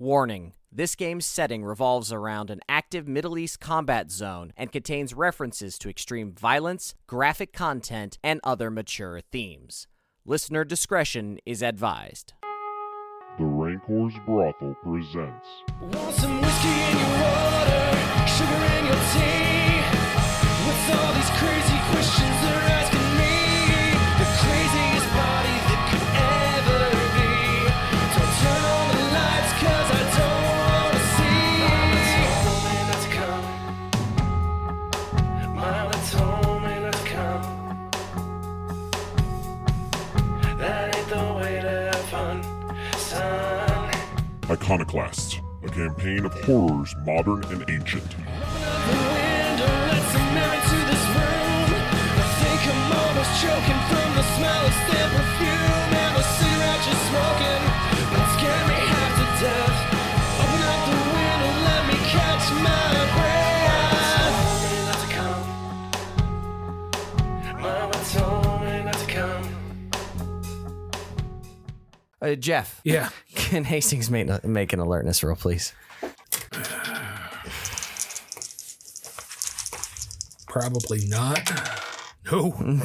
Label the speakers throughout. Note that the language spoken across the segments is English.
Speaker 1: Warning. This game's setting revolves around an active Middle East combat zone and contains references to extreme violence, graphic content, and other mature themes. Listener discretion is advised.
Speaker 2: The Rancor's Brothel presents.
Speaker 3: Want some whiskey in your water, sugar in your tea? What's all these crazy questions they're asking me? The craziest body that could ever be. Don't turn on the lights 'cause I don't wanna see. Mama told me not to come. That ain't the way to have fun, son.
Speaker 2: Iconoclasts, a campaign of horrors modern and ancient.
Speaker 3: Open up the window, let some air into this room. I think I'm almost choking from the smell of stale perfume and the cigarette you're smoking. Don't scare me half to death. Open up the window, let me catch my breath. Mama told me not to come.
Speaker 1: Jeff.
Speaker 4: Yeah.
Speaker 1: Can Hastings make an alertness roll, please?
Speaker 4: Probably not. No.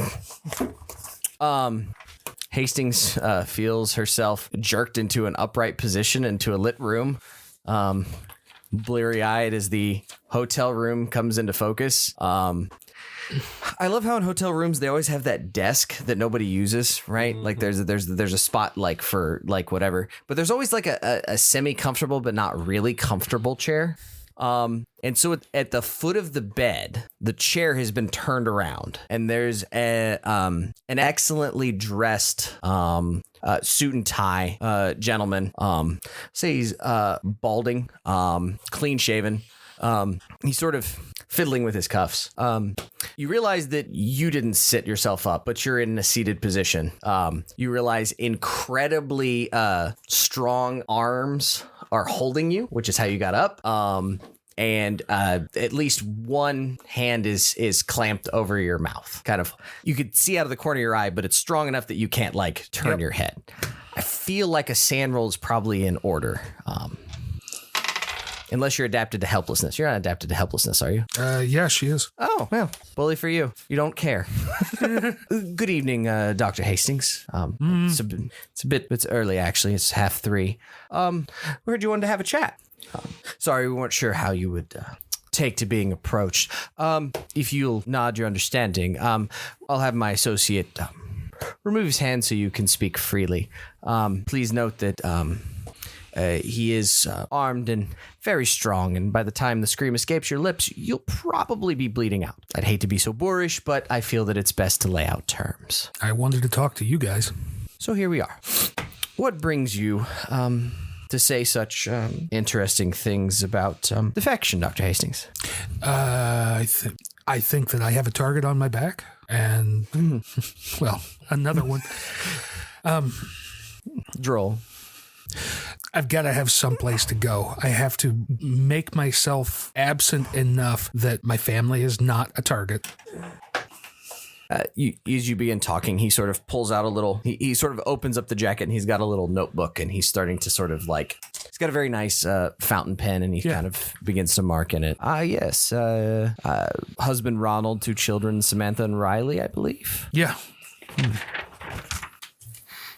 Speaker 1: Hastings feels herself jerked into an upright position into a lit room, bleary-eyed as the hotel room comes into focus. I love how in hotel rooms they always have that desk that nobody uses, right? Mm-hmm. Like there's a spot like for like whatever, but there's always like a semi-comfortable but not really comfortable chair. And so at the foot of the bed, the chair has been turned around, and there's an excellently dressed suit and tie gentleman. Say he's balding, clean shaven. He's sort of fiddling with his cuffs. You realize that you didn't sit yourself up, but you're in a seated position. You realize incredibly strong arms are holding you, which is how you got up. And at least one hand is clamped over your mouth. Kind of, you could see out of the corner of your eye, but it's strong enough that you can't like turn your head. I feel like a sand roll is probably in order. Unless you're adapted to helplessness. You're not adapted to helplessness, are you?
Speaker 4: Yeah, she is.
Speaker 1: Oh, well, bully for you. You don't care. Good evening, Dr. Hastings. It's early, actually. It's 2:30. We heard you wanted to have a chat. Sorry, we weren't sure how you would take to being approached. If you'll nod your understanding, I'll have my associate remove his hand so you can speak freely. Please note that he is armed and very strong, and by the time the scream escapes your lips, you'll probably be bleeding out. I'd hate to be so boorish, but I feel that it's best to lay out terms.
Speaker 4: I wanted to talk to you guys.
Speaker 1: So here we are. What brings you to say such interesting things about defection, Dr. Hastings?
Speaker 4: I think that I have a target on my back, and, well, another one.
Speaker 1: Droll.
Speaker 4: I've got to have someplace to go. I have to make myself absent enough that my family is not a target.
Speaker 1: As you begin talking, he sort of pulls out a little, he sort of opens up the jacket, and he's got a little notebook, and he's starting to sort of like, he's got a very nice fountain pen, and he kind of begins to mark in it. Yes, husband Ronald, 2 children, Samantha and Riley, I believe.
Speaker 4: Yeah.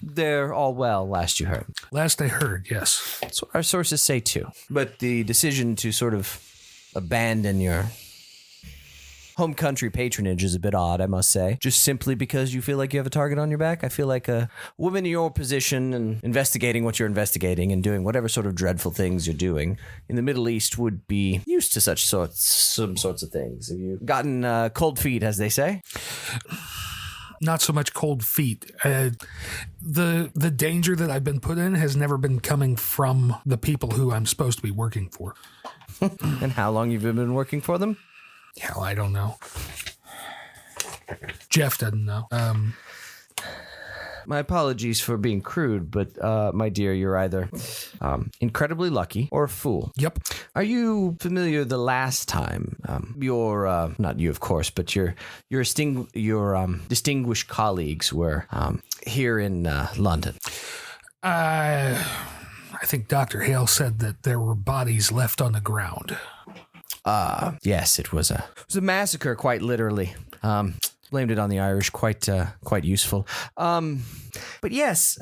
Speaker 1: They're all well, last you heard.
Speaker 4: Last I heard, yes.
Speaker 1: That's what our sources say too. But the decision to sort of abandon your home country patronage is a bit odd, I must say. Just simply because you feel like you have a target on your back. I feel like a woman in your position and investigating what you're investigating and doing whatever sort of dreadful things you're doing in the Middle East would be used to some sorts of things. Have you gotten cold feet, as they say?
Speaker 4: Not so much cold feet. The danger that I've been put in has never been coming from the people who I'm supposed to be working for.
Speaker 1: And how long have you been working for them?
Speaker 4: Hell, I don't know. Jeff doesn't know.
Speaker 1: My apologies for being crude, but my dear, you're either incredibly lucky or a fool.
Speaker 4: Yep.
Speaker 1: Are you familiar the last time your, not you, of course, but your distinguished colleagues were here in London?
Speaker 4: I I think Dr. Hale said that there were bodies left on the ground.
Speaker 1: Yes, it was a massacre, quite literally. Blamed it on the Irish, quite useful. But yes,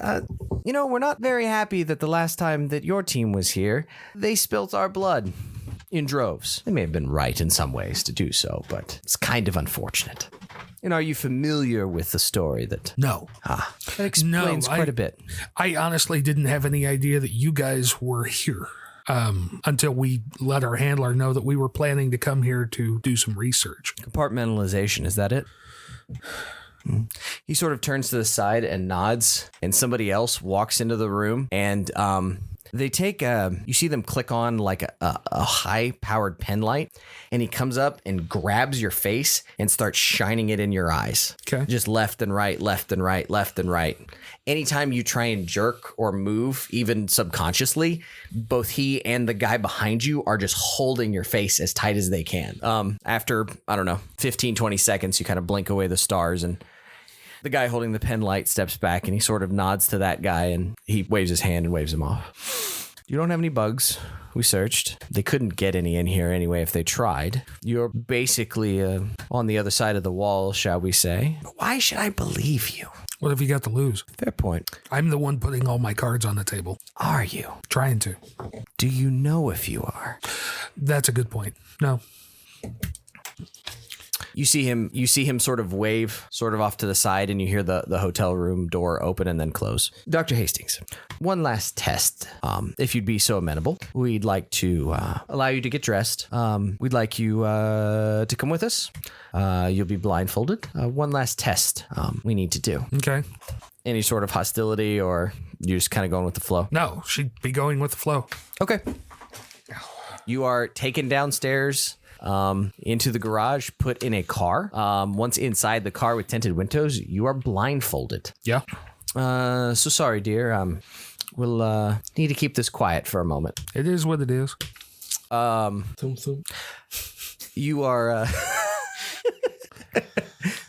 Speaker 1: we're not very happy that the last time that your team was here, they spilt our blood in droves. They may have been right in some ways to do so, but it's kind of unfortunate. And are you familiar with the story that...
Speaker 4: No.
Speaker 1: That explains quite a bit.
Speaker 4: I honestly didn't have any idea that you guys were here until we let our handler know that we were planning to come here to do some research.
Speaker 1: Compartmentalization, is that it? He sort of turns to the side and nods, and somebody else walks into the room, and they take you see them click on like a high-powered pen light, and he comes up and grabs your face and starts shining it in your eyes.
Speaker 4: Okay.
Speaker 1: Just left and right, left and right, left and right. Anytime you try and jerk or move, even subconsciously, both he and the guy behind you are just holding your face as tight as they can. After, 15, 20 seconds, you kind of blink away the stars, and the guy holding the pen light steps back, and he sort of nods to that guy, and he waves his hand and waves him off. You don't have any bugs. We searched. They couldn't get any in here anyway if they tried. You're basically on the other side of the wall, shall we say. But why should I believe you?
Speaker 4: What have you got to lose?
Speaker 1: Fair point.
Speaker 4: I'm the one putting all my cards on the table.
Speaker 1: Are you?
Speaker 4: Trying to.
Speaker 1: Do you know if you are?
Speaker 4: That's a good point. No.
Speaker 1: You see him sort of wave sort of off to the side, and you hear the hotel room door open and then close. Dr. Hastings, one last test. If you'd be so amenable, we'd like to allow you to get dressed. We'd like you to come with us. You'll be blindfolded. One last test we need to do.
Speaker 4: Okay.
Speaker 1: Any sort of hostility, or you're just kind of going with the flow?
Speaker 4: No, she'd be going with the flow.
Speaker 1: Okay. You are taken downstairs into the garage, put in a car. Once inside the car with tinted windows, you are blindfolded.
Speaker 4: Yeah.
Speaker 1: So sorry, dear. We'll need to keep this quiet for a moment.
Speaker 4: It is what it is.
Speaker 1: You are...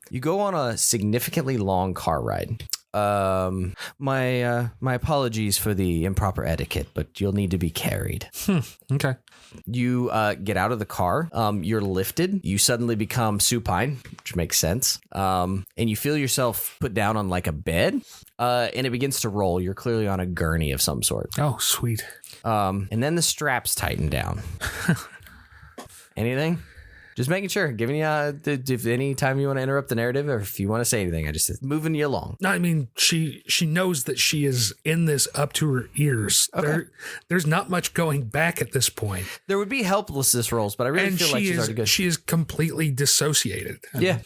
Speaker 1: you go on a significantly long car ride. My apologies for the improper etiquette, but you'll need to be carried.
Speaker 4: Okay.
Speaker 1: You get out of the car. You're lifted. You suddenly become supine, which makes sense. And you feel yourself put down on like a bed, and it begins to roll. You're clearly on a gurney of some sort.
Speaker 4: Oh, sweet.
Speaker 1: And then the straps tighten down. Anything? Just making sure, giving you if any time you want to interrupt the narrative, or if you want to say anything, I just moving you along.
Speaker 4: No, I mean, she knows that she is in this up to her ears.
Speaker 1: Okay.
Speaker 4: There's not much going back at this point.
Speaker 1: There would be helplessness rolls, but I really feel like she's already good.
Speaker 4: She is completely dissociated.
Speaker 1: Yeah.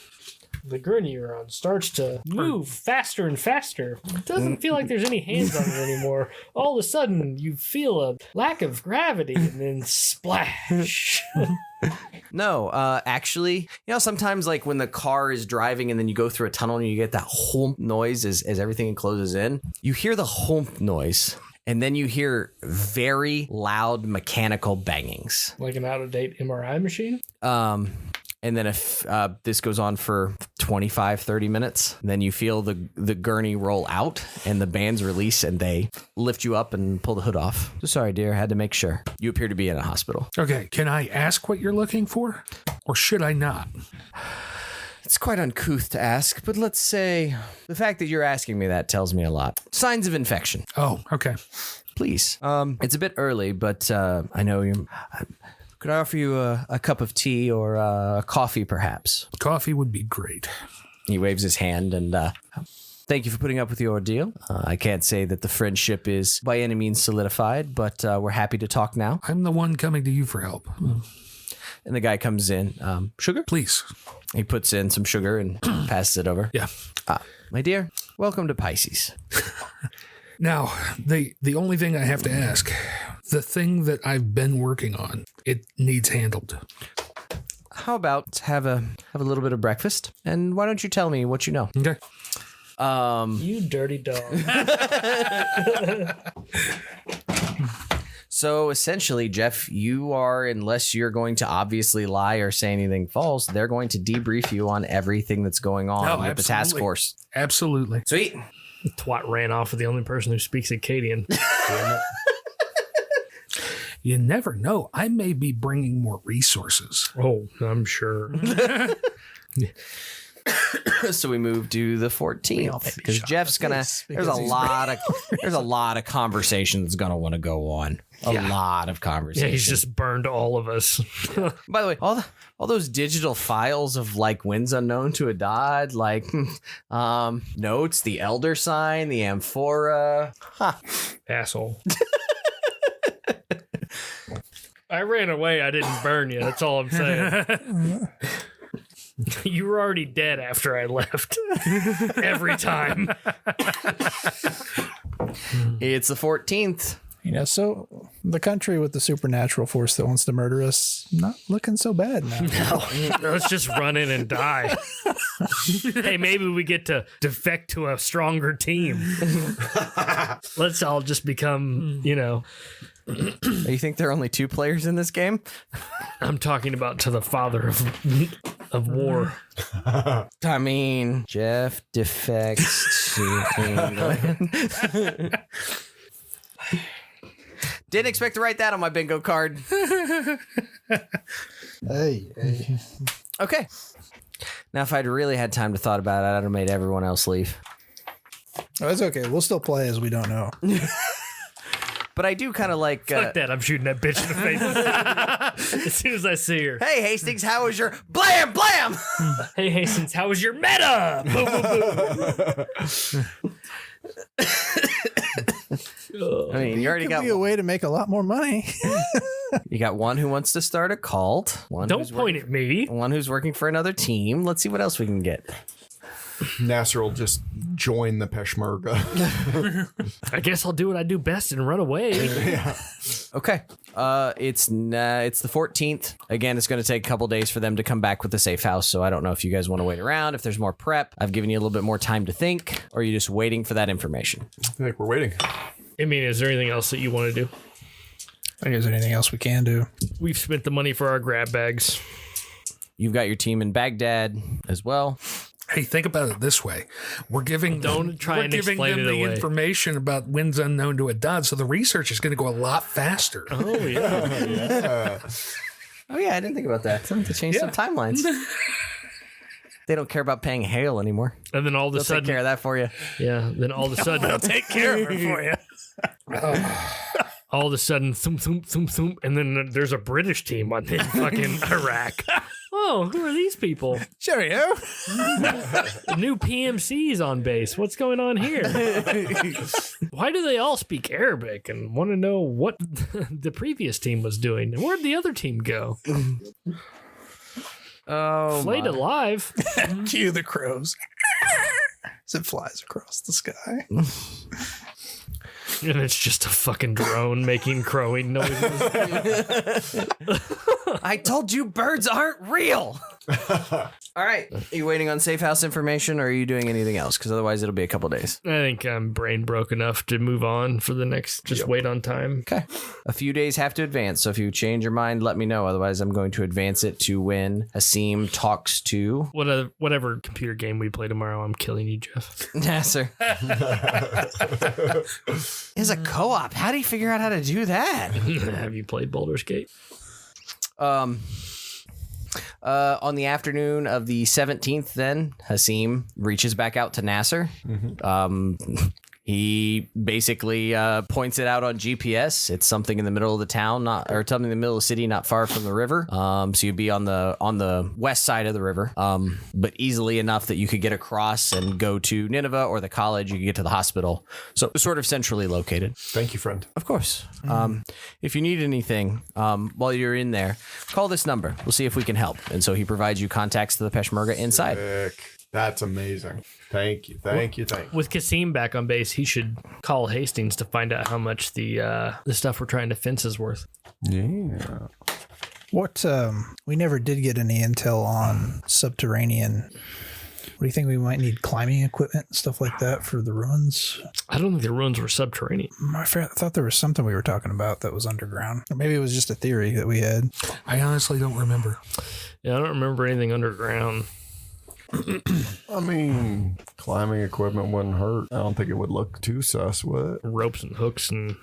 Speaker 5: The gurney you're on starts to move faster and faster. It doesn't feel like there's any hands on it anymore. All of a sudden, you feel a lack of gravity, and then splash.
Speaker 1: No, actually, sometimes like when the car is driving and then you go through a tunnel and you get that hump noise as everything closes in, you hear the hump noise. And then you hear very loud mechanical bangings.
Speaker 5: Like an out-of-date MRI machine?
Speaker 1: And then if this goes on for 25, 30 minutes, then you feel the gurney roll out and the bands release and they lift you up and pull the hood off. So sorry, dear. Had to make sure. You appear to be in a hospital.
Speaker 4: Okay. Can I ask what you're looking for? Or should I not?
Speaker 1: It's quite uncouth to ask, but let's say the fact that you're asking me that tells me a lot. Signs of infection.
Speaker 4: Oh, okay.
Speaker 1: Please. It's a bit early, but I know you... Could I offer you a cup of tea or a coffee, perhaps?
Speaker 4: Coffee would be great.
Speaker 1: He waves his hand and thank you for putting up with the ordeal. I can't say that the friendship is by any means solidified, but we're happy to talk now.
Speaker 4: I'm the one coming to you for help.
Speaker 1: And the guy comes in. Sugar?
Speaker 4: Please.
Speaker 1: He puts in some sugar and passes it over.
Speaker 4: Yeah.
Speaker 1: My dear, welcome to Pisces.
Speaker 4: Now, the only thing I have to ask, the thing that I've been working on, it needs handled.
Speaker 1: How about have a little bit of breakfast? And why don't you tell me what you know?
Speaker 4: Okay.
Speaker 5: You dirty dog.
Speaker 1: So essentially, Jeff, you are, unless you're going to obviously lie or say anything false, they're going to debrief you on everything that's going on with the task force.
Speaker 4: Absolutely.
Speaker 1: Sweet.
Speaker 5: Twat ran off with the only person who speaks Akkadian. Damn it.
Speaker 4: you never know. I may be bringing more resources.
Speaker 5: Oh, I'm sure.
Speaker 1: So we move to the 14th because Jeff's gonna. There's a lot of conversation that's gonna want to go on. A lot of conversation.
Speaker 5: Yeah, he's just burned all of us.
Speaker 1: By the way, all those digital files of like wins unknown to a dot, like notes, the elder sign, the amphora.
Speaker 5: Asshole. I ran away. I didn't burn you. That's all I'm saying. You were already dead after I left. Every time.
Speaker 1: It's the 14th.
Speaker 6: So the country with the supernatural force that wants to murder us, not looking so bad now.
Speaker 5: No, let's just run in and die. Hey, maybe we get to defect to a stronger team. Let's all just become,
Speaker 1: You think there are only 2 players in this game?
Speaker 5: I'm talking about to the father of war.
Speaker 1: I mean, Jeff defects to England. Didn't expect to write that on my bingo card.
Speaker 6: Hey.
Speaker 1: Okay. Now, if I'd really had time to thought about it, I'd have made everyone else leave.
Speaker 6: Oh, it's okay. We'll still play as we don't know.
Speaker 1: But I do kind of like...
Speaker 5: Fuck that. I'm shooting that bitch in the face. As soon as I see her.
Speaker 1: Hey, Hastings, how was your... Blam, blam!
Speaker 5: Hey, Hastings, how was your meta? Boom, boom, boom.
Speaker 1: I mean, you already got...
Speaker 6: Could be a way to make a lot more money.
Speaker 1: You got one who wants to start a cult.
Speaker 5: Don't point at me.
Speaker 1: One who's working for another team. Let's see what else we can get.
Speaker 7: Nasser will just join the Peshmerga.
Speaker 5: I guess I'll do what I do best and run away.
Speaker 1: Okay. It's the 14th. Again, it's going to take a couple days for them to come back with the safe house, so I don't know if you guys want to wait around, if there's more prep. I've given you a little bit more time to think, or are you just waiting for that information?
Speaker 7: I think we're waiting.
Speaker 5: I mean, is there anything else that you want to do?
Speaker 6: I think there's anything else we can do.
Speaker 5: We've spent the money for our grab bags.
Speaker 1: You've got your team in Baghdad as well.
Speaker 4: Hey, think about it this way. We're giving
Speaker 5: Don't try and
Speaker 4: giving
Speaker 5: explain
Speaker 4: them
Speaker 5: it
Speaker 4: the
Speaker 5: away.
Speaker 4: information about winds unknown to a dot, so the research is going to go a lot faster.
Speaker 5: Oh, yeah.
Speaker 1: Oh, yeah, I didn't think about that. Something to change some timelines. They don't care about paying hail anymore.
Speaker 5: And then all of a
Speaker 1: They'll
Speaker 5: sudden...
Speaker 1: take care of that for you.
Speaker 5: Yeah, then all of a sudden... I'll take care of it for you. All of a sudden, thump, thump, thump, thump, and then there's a British team on in fucking Iraq. Oh, who are these people?
Speaker 6: Cheerio.
Speaker 5: New PMCs on base. What's going on here? Why do they all speak Arabic and want to know what the previous team was doing? And where'd the other team go?
Speaker 1: Oh,
Speaker 5: Flayed alive.
Speaker 6: Cue the crows. As it flies across the sky.
Speaker 5: And it's just a fucking drone making crowing noises.
Speaker 1: I told you birds aren't real. All right. Are you waiting on safe house information, or are you doing anything else? Because otherwise it'll be a couple days.
Speaker 5: I think I'm brain broke enough to move on for the next, just wait on time.
Speaker 1: Okay. A few days have to advance, so if you change your mind, let me know. Otherwise, I'm going to advance it to when Hasim talks to...
Speaker 5: Whatever computer game we play tomorrow, I'm killing you, Jeff.
Speaker 1: Nasser. It's a co-op. How do you figure out how to do that?
Speaker 5: Have you played Baldur's Gate?
Speaker 1: On the afternoon of the 17th, then Hasim reaches back out to Nasser. He basically points it out on GPS. It's something in the middle of the town, something in the middle of the city, not far from the river. So you'd be on the west side of the river, but easily enough that you could get across and go to Nineveh or the college. You could get to the hospital. So sort of centrally located.
Speaker 7: Thank you, friend.
Speaker 1: Of course. If you need anything while you're in there, call this number. We'll see if we can help. And so he provides you contacts to the Peshmerga inside.
Speaker 7: Sick. That's amazing. Thank you.
Speaker 5: With Kasim back on base, he should call Hastings to find out how much the stuff we're trying to fence is worth.
Speaker 7: Yeah.
Speaker 6: What, we never did get any intel on subterranean. What do you think we might need climbing equipment and stuff like that for the ruins?
Speaker 5: I don't think the ruins were subterranean.
Speaker 6: I thought there was something we were talking about that was underground. Or maybe it was just a theory that we had.
Speaker 4: I honestly don't remember.
Speaker 5: Yeah, I don't remember anything underground.
Speaker 7: I mean, climbing equipment wouldn't hurt. I don't think it would look too sus, would it?
Speaker 5: Ropes and hooks and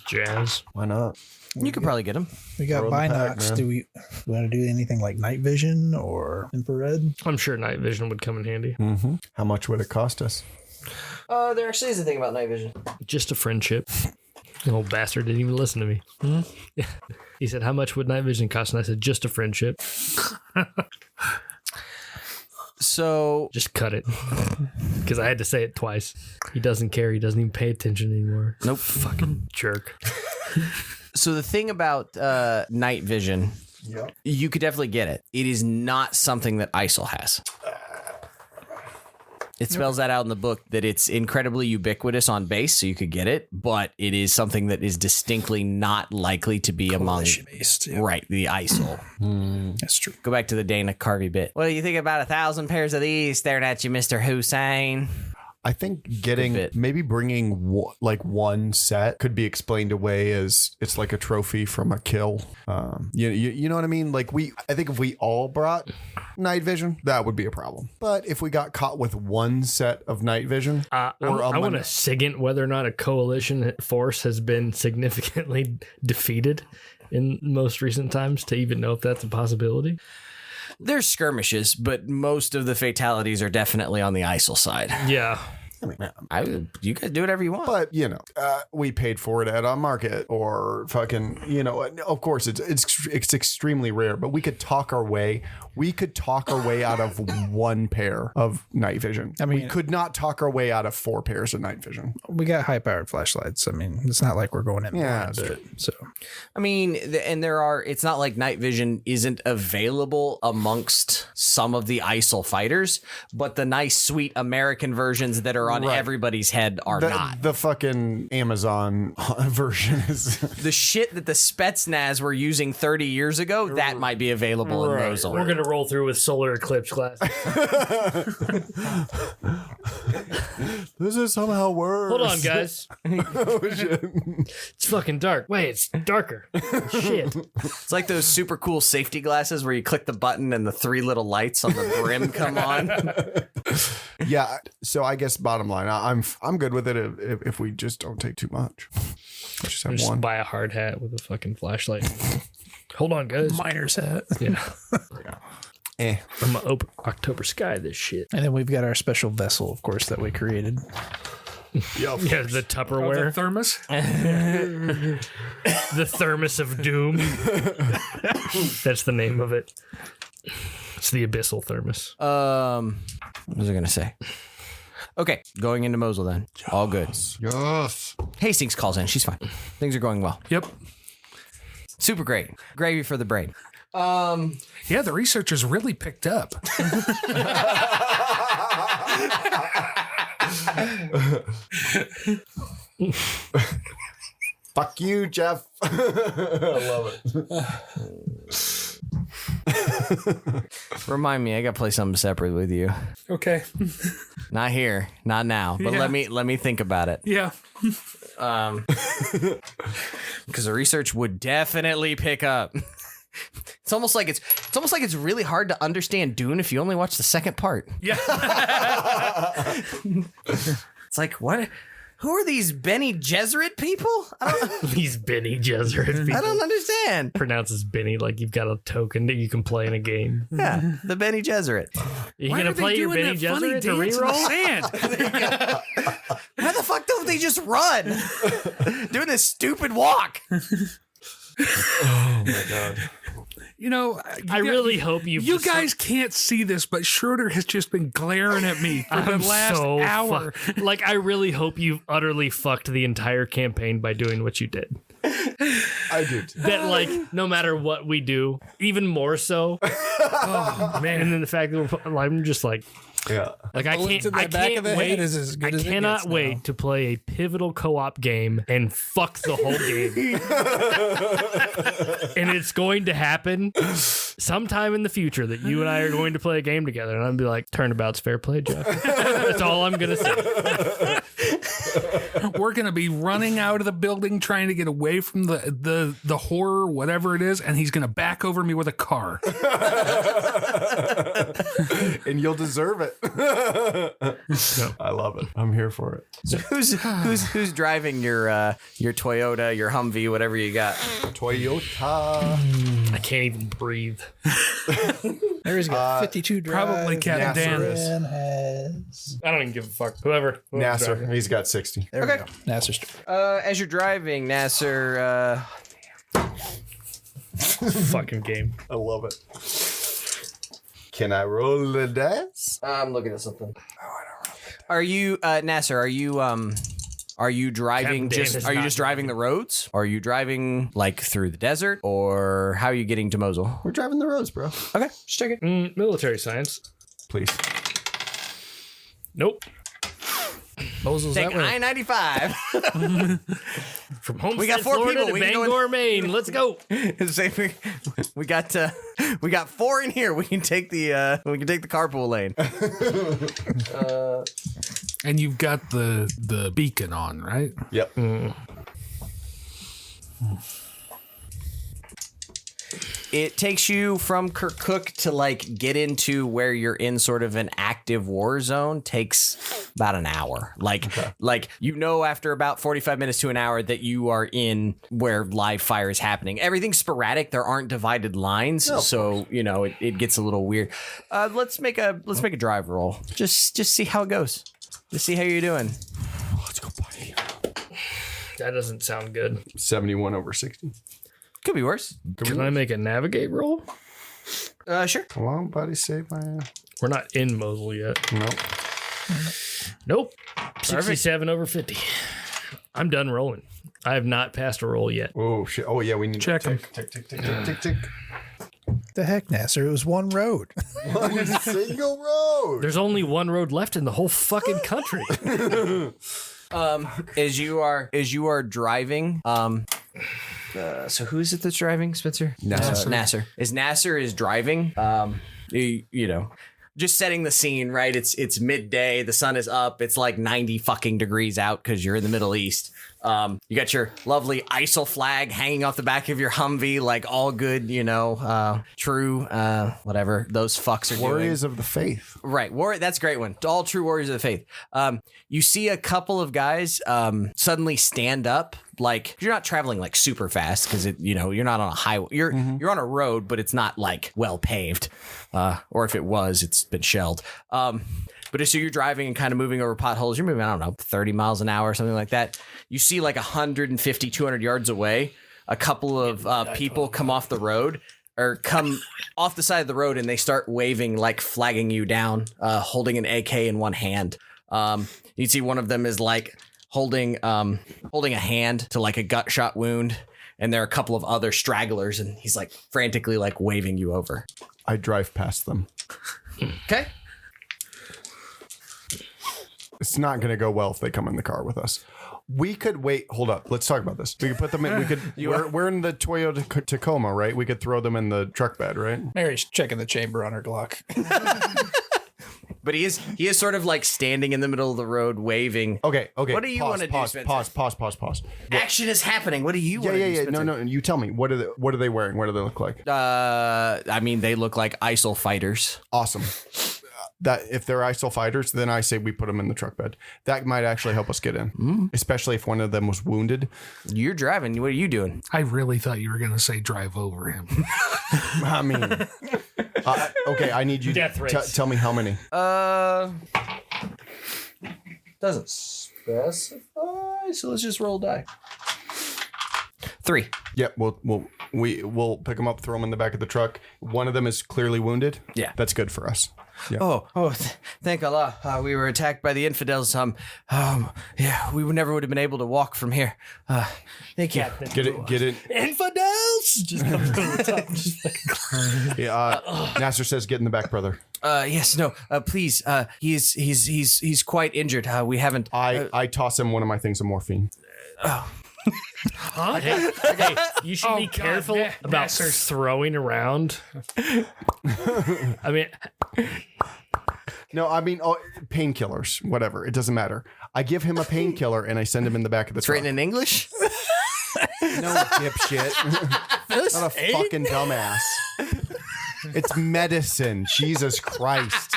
Speaker 5: Jazz.
Speaker 7: Why not?
Speaker 1: You could probably get them.
Speaker 6: We got
Speaker 7: Throw in the pack,
Speaker 6: binocs.
Speaker 7: man.
Speaker 6: Do we want to do anything like night vision or infrared?
Speaker 5: I'm sure night vision would come in handy.
Speaker 7: Mm-hmm. How much would it cost us?
Speaker 1: There actually is a thing about night vision.
Speaker 5: Just a friendship. The old bastard didn't even listen to me. He said, how much would night vision cost? And I said, just a friendship.
Speaker 1: So
Speaker 5: Just cut it. Because I had to say it twice. He doesn't care. He doesn't even pay attention anymore.
Speaker 1: Nope.
Speaker 5: Fucking jerk.
Speaker 1: So the thing about night vision, you could definitely get it. It is not something that ISIL has. It spells that out in the book that it's incredibly ubiquitous on base, so you could get it, but it is something that is distinctly not likely to be among
Speaker 6: Based, yeah.
Speaker 1: right the ISIL.
Speaker 6: That's true.
Speaker 1: Go back to the Dana Carvey bit. What do you think about 1,000 pairs of these staring at you, Mr. Hussein?
Speaker 7: I think
Speaker 1: Good
Speaker 7: getting
Speaker 1: bit.
Speaker 7: maybe bringing one set could be explained away as it's like a trophy from a kill. You know what I mean? Like I think if we all brought night vision, that would be a problem. But if we got caught with one set of night vision,
Speaker 5: I want to SIGINT whether or not a coalition force has been significantly defeated in most recent times to even know if that's a possibility.
Speaker 1: There's skirmishes, but most of the fatalities are definitely on the ISIL side.
Speaker 5: Yeah.
Speaker 1: You guys do whatever you want.
Speaker 7: but we paid for it at a market or fucking, of course it's extremely rare, but we could talk our way out of one pair of night vision.
Speaker 6: I mean-
Speaker 7: we could not talk our way out of 4 pairs of night vision.
Speaker 6: We got high powered flashlights. I mean, it's not like we're going in.
Speaker 7: Yeah,
Speaker 6: blind,
Speaker 7: that's
Speaker 6: but- So
Speaker 1: I mean, and it's not like night vision isn't available amongst some of the ISIL fighters, but the nice, sweet American versions that are on
Speaker 7: Right.
Speaker 1: everybody's head are not.
Speaker 7: The fucking Amazon version is
Speaker 1: The shit that the Spetsnaz were using 30 years ago, that might be available in Mosul.
Speaker 5: We're going to roll through with solar eclipse glasses.
Speaker 7: this is somehow worse.
Speaker 5: Hold on, guys.
Speaker 7: Oh, shit.
Speaker 5: It's fucking dark. Wait, it's darker. Shit.
Speaker 1: It's like those super cool safety glasses where you click the button and the 3 little lights on the brim come on.
Speaker 7: Yeah, so I guess bottom line, I'm good with it if we just don't take too much. Just have
Speaker 5: Just
Speaker 7: one.
Speaker 5: buy a hard hat with a fucking flashlight. Hold on, guys.
Speaker 6: miner's hat.
Speaker 5: Yeah.
Speaker 7: Eh.
Speaker 5: I'm gonna open October sky this shit.
Speaker 6: And then we've got our special vessel, of course, that we created.
Speaker 5: Yeah, the
Speaker 4: The
Speaker 5: Tupperware.
Speaker 4: thermos.
Speaker 5: The thermos of doom. That's the name of it. It's the abyssal thermos.
Speaker 1: What was I going to say? Okay, going into Mosul then. All good.
Speaker 7: Yes.
Speaker 1: Hastings calls in. She's fine. Things are going well.
Speaker 4: Yep.
Speaker 1: Super great. Gravy for the brain.
Speaker 4: Yeah, the researchers really picked up.
Speaker 7: Fuck you, Jeff. I love it.
Speaker 1: Remind me, I got to play something separate with you.
Speaker 4: Okay.
Speaker 1: Not here, not now. But
Speaker 4: Yeah.
Speaker 1: let me think about it.
Speaker 4: Yeah.
Speaker 1: Because the research would definitely pick up. It's almost like it's really hard to understand Dune if you only watch the second part.
Speaker 4: Yeah.
Speaker 1: It's like, what? Who are these Benny Gesserit people?
Speaker 5: These Benny Gesserit people.
Speaker 1: I don't understand.
Speaker 5: Pronounces Benny like you've got a token that you can play in a game.
Speaker 1: Yeah, the Benny Gesserit.
Speaker 5: You gonna play your Benny Gesserit to reroll?
Speaker 4: Sand.
Speaker 1: Why the fuck don't they just run? Doing this stupid walk.
Speaker 7: Oh my god.
Speaker 4: You know,
Speaker 5: I really hope
Speaker 4: you guys can't see this, but Schroeder has just been glaring at me for the
Speaker 5: I'm
Speaker 4: last
Speaker 5: so
Speaker 4: hour.
Speaker 5: like, I really hope you've utterly fucked the entire campaign by doing what you did.
Speaker 7: I did.
Speaker 5: That, like, no matter what we do, even more so.
Speaker 4: Oh, man.
Speaker 5: And then the fact that I'm just like,
Speaker 7: Yeah.
Speaker 5: like I
Speaker 6: Bullet
Speaker 5: can't,
Speaker 6: to the
Speaker 5: I
Speaker 6: back
Speaker 5: can't
Speaker 6: of the
Speaker 5: wait.
Speaker 6: head is as good
Speaker 5: I
Speaker 6: as it
Speaker 5: cannot
Speaker 6: gets now.
Speaker 5: wait to play a pivotal co-op game and fuck the whole game. And it's going to happen sometime in the future that you and I are going to play a game together, and I'll be like, "Turnabout's fair play, Jeff." That's all I'm gonna say.
Speaker 4: We're gonna be running out of the building trying to get away from the horror, whatever it is, and he's gonna back over me with a car.
Speaker 7: And you'll deserve it. I love it. I'm here for it.
Speaker 1: So who's driving your Toyota, your Humvee, whatever you got?
Speaker 7: Toyota.
Speaker 5: I can't even breathe.
Speaker 6: There's got 52 drive.
Speaker 4: Probably Captain Dan.
Speaker 6: Dan has.
Speaker 5: I don't even give a fuck. Whoever
Speaker 7: Nasser.
Speaker 5: driving.
Speaker 7: He's got 60.
Speaker 6: There
Speaker 1: Okay.
Speaker 6: we go. Nasser's.
Speaker 1: As you're driving, Nasser.
Speaker 5: Fucking game.
Speaker 7: I love it. Can I roll the dice?
Speaker 1: I'm looking at something. Are you Nasser? Are you driving?
Speaker 5: Captain Dan is
Speaker 1: Are you
Speaker 5: not
Speaker 1: just driving the roads? Or are you driving like through the desert? Or how are you getting to Mosul?
Speaker 7: We're driving the roads, bro.
Speaker 1: Okay, just check it.
Speaker 5: Military science.
Speaker 7: Please.
Speaker 5: Nope.
Speaker 4: Mosul's
Speaker 1: Take
Speaker 4: that way.
Speaker 1: I-95.
Speaker 5: From Homestead,
Speaker 1: We got 4
Speaker 5: Florida
Speaker 1: people.
Speaker 5: to
Speaker 1: We can go
Speaker 5: Bangor, Maine. Let's go.
Speaker 1: we got 4 in here. We can take the carpool lane.
Speaker 4: And you've got the beacon on, right?
Speaker 7: Yep.
Speaker 1: It takes you from Kirkuk to like get into where you're in sort of an active war zone takes about an hour. Like after about 45 minutes to an hour that you are in where live fire is happening. Everything's sporadic. There aren't divided lines, so it gets a little weird. Let's make a drive roll. Just see how it goes. Just see how you're doing.
Speaker 7: Let's go, buddy.
Speaker 5: That doesn't sound good.
Speaker 7: 71 over 60.
Speaker 1: Could be worse.
Speaker 5: Can I make a navigate roll?
Speaker 1: Sure.
Speaker 7: Come on, buddy. Save my...
Speaker 5: We're not in Mosul yet.
Speaker 7: Nope.
Speaker 5: Nope. 67 over 50. I'm done rolling. I have not passed a roll yet.
Speaker 7: Oh, shit. Oh, yeah. We need
Speaker 4: Check
Speaker 7: to
Speaker 4: 'em.
Speaker 7: tick.
Speaker 6: The heck, Nasser? It was one road.
Speaker 7: One single road.
Speaker 5: There's only one road left in the whole fucking country.
Speaker 1: As you are driving, so who is it that's driving, Spencer? Nasser. As Nasser is driving, just setting the scene, right? It's midday, the sun is up, it's like 90 fucking degrees out because you're in the Middle East. You got your lovely ISIL flag hanging off the back of your Humvee, like all good, true, whatever those fucks are doing.
Speaker 7: Warriors of the faith.
Speaker 1: Right. That's a great one. All true warriors of the faith. You see a couple of guys suddenly stand up. Like you're not traveling like super fast because you're not on a highway. You're on a road, but it's not like well paved. Or if it was, it's been shelled. But so you're driving and kind of moving over potholes. You're moving, I don't know, 30 miles an hour or something like that. You see like 150, 200 yards away, a couple of people come off the road or come off the side of the road and they start waving, like flagging you down, holding an AK in one hand. You see one of them is like holding a hand to like a gut shot wound. And there are a couple of other stragglers and he's like frantically like waving you over.
Speaker 7: I drive past them.
Speaker 1: Okay. It's
Speaker 7: not going to go well if they come in the car with us. We could wait. Hold up. Let's talk about this. We could put them in. We could. We're in the Toyota Tacoma, right? We could throw them in the truck bed, right?
Speaker 6: Mary's checking the chamber on her Glock.
Speaker 1: But he is sort of like standing in the middle of the road waving.
Speaker 7: Okay.
Speaker 1: What do you want to do, Spencer?
Speaker 7: Pause.
Speaker 1: Action is happening. What do you want to do,
Speaker 7: Yeah.
Speaker 1: Spencer?
Speaker 7: No. You tell me. What are they wearing? What do they look like?
Speaker 1: I mean, they look like ISIL fighters.
Speaker 7: Awesome. That if they're ISIL fighters, then I say we put them in the truck bed. That might actually help us get in, especially if one of them was wounded.
Speaker 1: You're driving. What are you doing?
Speaker 4: I really thought you were going to say drive over him.
Speaker 7: I mean, okay. I need you
Speaker 5: Death
Speaker 7: to
Speaker 5: race.
Speaker 7: tell me how many.
Speaker 1: Doesn't specify. So let's just roll die. 3.
Speaker 7: Yep. We'll pick them up, throw them in the back of the truck. One of them is clearly wounded.
Speaker 1: Yeah.
Speaker 7: That's good for us. Yeah.
Speaker 1: Thank Allah. We were attacked by the infidels. We never would have been able to walk from here. Thank you.
Speaker 7: Get it.
Speaker 5: Infidels! Just comes from the top.
Speaker 7: Yeah. Nasser says, "Get in the back, brother."
Speaker 1: Yes. No. Please. He's quite injured. We haven't.
Speaker 7: I toss him one of my things of morphine.
Speaker 5: Huh? Hey, you should be careful about throwing around. I mean,
Speaker 7: No, I mean painkillers, whatever. It doesn't matter. I give him a painkiller and I send him in the back of the
Speaker 1: It's
Speaker 7: truck.
Speaker 1: written in English.
Speaker 7: No dipshit. Not a fucking dumbass. It's medicine. Jesus Christ.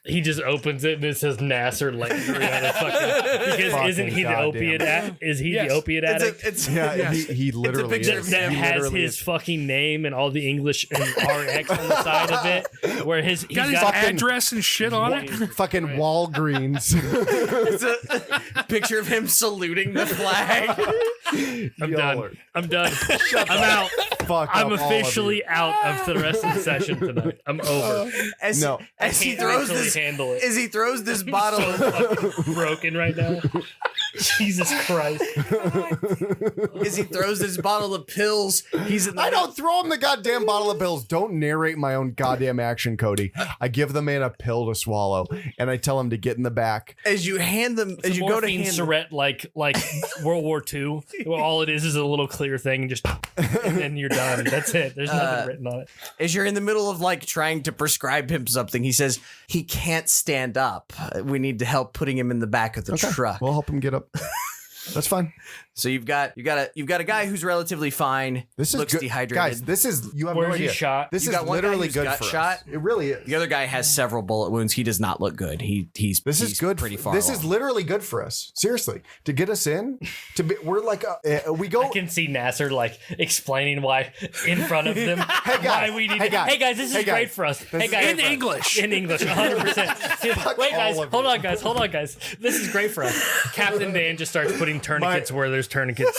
Speaker 5: He just opens it and it says Nasser Landry on it. Because
Speaker 7: Fucking
Speaker 5: isn't he the
Speaker 7: goddamn.
Speaker 5: opiate addict? Is he
Speaker 4: Yes.
Speaker 5: the opiate addict?
Speaker 7: Yeah, he literally
Speaker 1: picture
Speaker 7: is.
Speaker 1: of
Speaker 5: That
Speaker 7: He
Speaker 5: has
Speaker 7: literally
Speaker 5: his
Speaker 7: is.
Speaker 5: fucking name and all the English and RX on the side of it. Where he's
Speaker 4: Got his
Speaker 5: got
Speaker 4: address and shit on it.
Speaker 7: Fucking Walgreens.
Speaker 1: It's a picture of him saluting the flag.
Speaker 5: I'm done. I'm done. I'm out.
Speaker 7: Fuck
Speaker 5: I'm
Speaker 7: up, all of you.
Speaker 5: officially out of the rest of the session tonight. I'm over.
Speaker 1: As,
Speaker 7: No.
Speaker 1: as he
Speaker 5: Can't
Speaker 1: throws
Speaker 5: actually
Speaker 1: this,
Speaker 5: handle it.
Speaker 1: as he throws this bottle of
Speaker 5: Fucking broken right now. Jesus Christ.
Speaker 1: as he throws this bottle of pills, he's in the
Speaker 7: I don't throw him the goddamn bottle of pills. Don't narrate my own goddamn action, Cody. I give the man a pill to swallow, and I tell him to get in the back.
Speaker 1: as you hand them as you go to hand them,
Speaker 5: Surette like World War II. Well, all it is a little clear thing, and then you're done. That's it. There's nothing written on it.
Speaker 1: as you're in the middle of like trying to prescribe him something, he says he can't stand up. We need to help putting him in the back of the truck.
Speaker 7: We'll help him get up. That's fine.
Speaker 1: So you've got a guy who's relatively fine.
Speaker 7: This is
Speaker 1: looks
Speaker 7: good.
Speaker 1: dehydrated.
Speaker 7: Guys, this is you have
Speaker 5: Where's
Speaker 7: no
Speaker 5: he
Speaker 7: idea.
Speaker 5: shot?
Speaker 7: This
Speaker 1: You
Speaker 7: is
Speaker 1: got one guy
Speaker 7: literally
Speaker 1: who's
Speaker 7: good
Speaker 1: got
Speaker 7: for
Speaker 1: shot.
Speaker 7: us. It really is.
Speaker 1: The other guy has several bullet wounds. He does not look good. He's
Speaker 7: This is good.
Speaker 1: Pretty far.
Speaker 7: This
Speaker 1: along.
Speaker 7: is literally good for us. Seriously, to get us in, we're like we go.
Speaker 5: I can see Nasser like explaining why in front of them.
Speaker 7: Hey guys,
Speaker 5: why we need
Speaker 7: hey
Speaker 5: to,
Speaker 7: guys,
Speaker 5: hey guys, this is
Speaker 7: hey guys.
Speaker 5: great for us. Hey
Speaker 7: is
Speaker 5: guys,
Speaker 4: In English.
Speaker 5: In English, 100%. Wait, guys,
Speaker 7: all of
Speaker 5: hold
Speaker 7: you.
Speaker 5: on, guys. This is great for us. Captain Dan just starts putting tourniquets where there's tourniquets.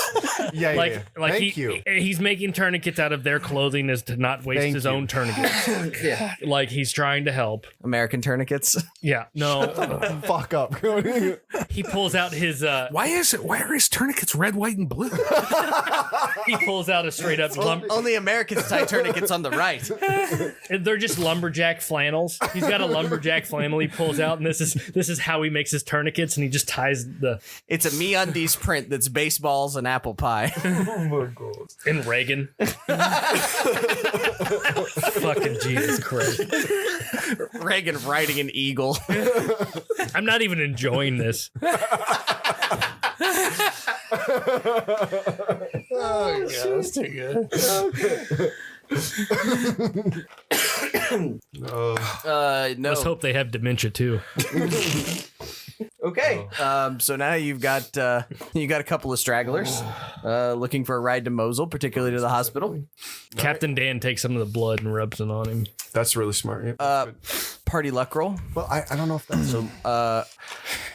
Speaker 7: Yeah,
Speaker 5: Like,
Speaker 7: yeah.
Speaker 5: like
Speaker 7: Thank you.
Speaker 5: he's making tourniquets out of their clothing as to not waste
Speaker 7: Thank
Speaker 5: his
Speaker 7: you.
Speaker 5: own tourniquets.
Speaker 1: Yeah.
Speaker 5: Like he's trying to help.
Speaker 1: American tourniquets.
Speaker 5: Yeah, no.
Speaker 7: Fuck up.
Speaker 5: He pulls out his
Speaker 4: Why are his tourniquets red, white, and blue?
Speaker 5: he pulls out a straight up
Speaker 1: Only Americans tie tourniquets on the right.
Speaker 5: they're just lumberjack flannels. He's got a lumberjack flannel he pulls out, and this is how he makes his tourniquets, and he just ties the
Speaker 1: It's a MeUndies print that's baseballs and apple pie.
Speaker 5: in Reagan. Fucking Jesus Christ.
Speaker 1: Reagan riding an eagle.
Speaker 5: I'm not even enjoying this.
Speaker 1: Oh, yeah, that's too good. No.
Speaker 5: Let's hope they have dementia too.
Speaker 1: Okay. So now you've got a couple of stragglers looking for a ride to Mosul, particularly to the hospital.
Speaker 5: Captain Dan takes some of the blood and rubs it on him.
Speaker 7: That's really smart. Yeah,
Speaker 1: Party luck roll.
Speaker 7: well, I don't know if that's so.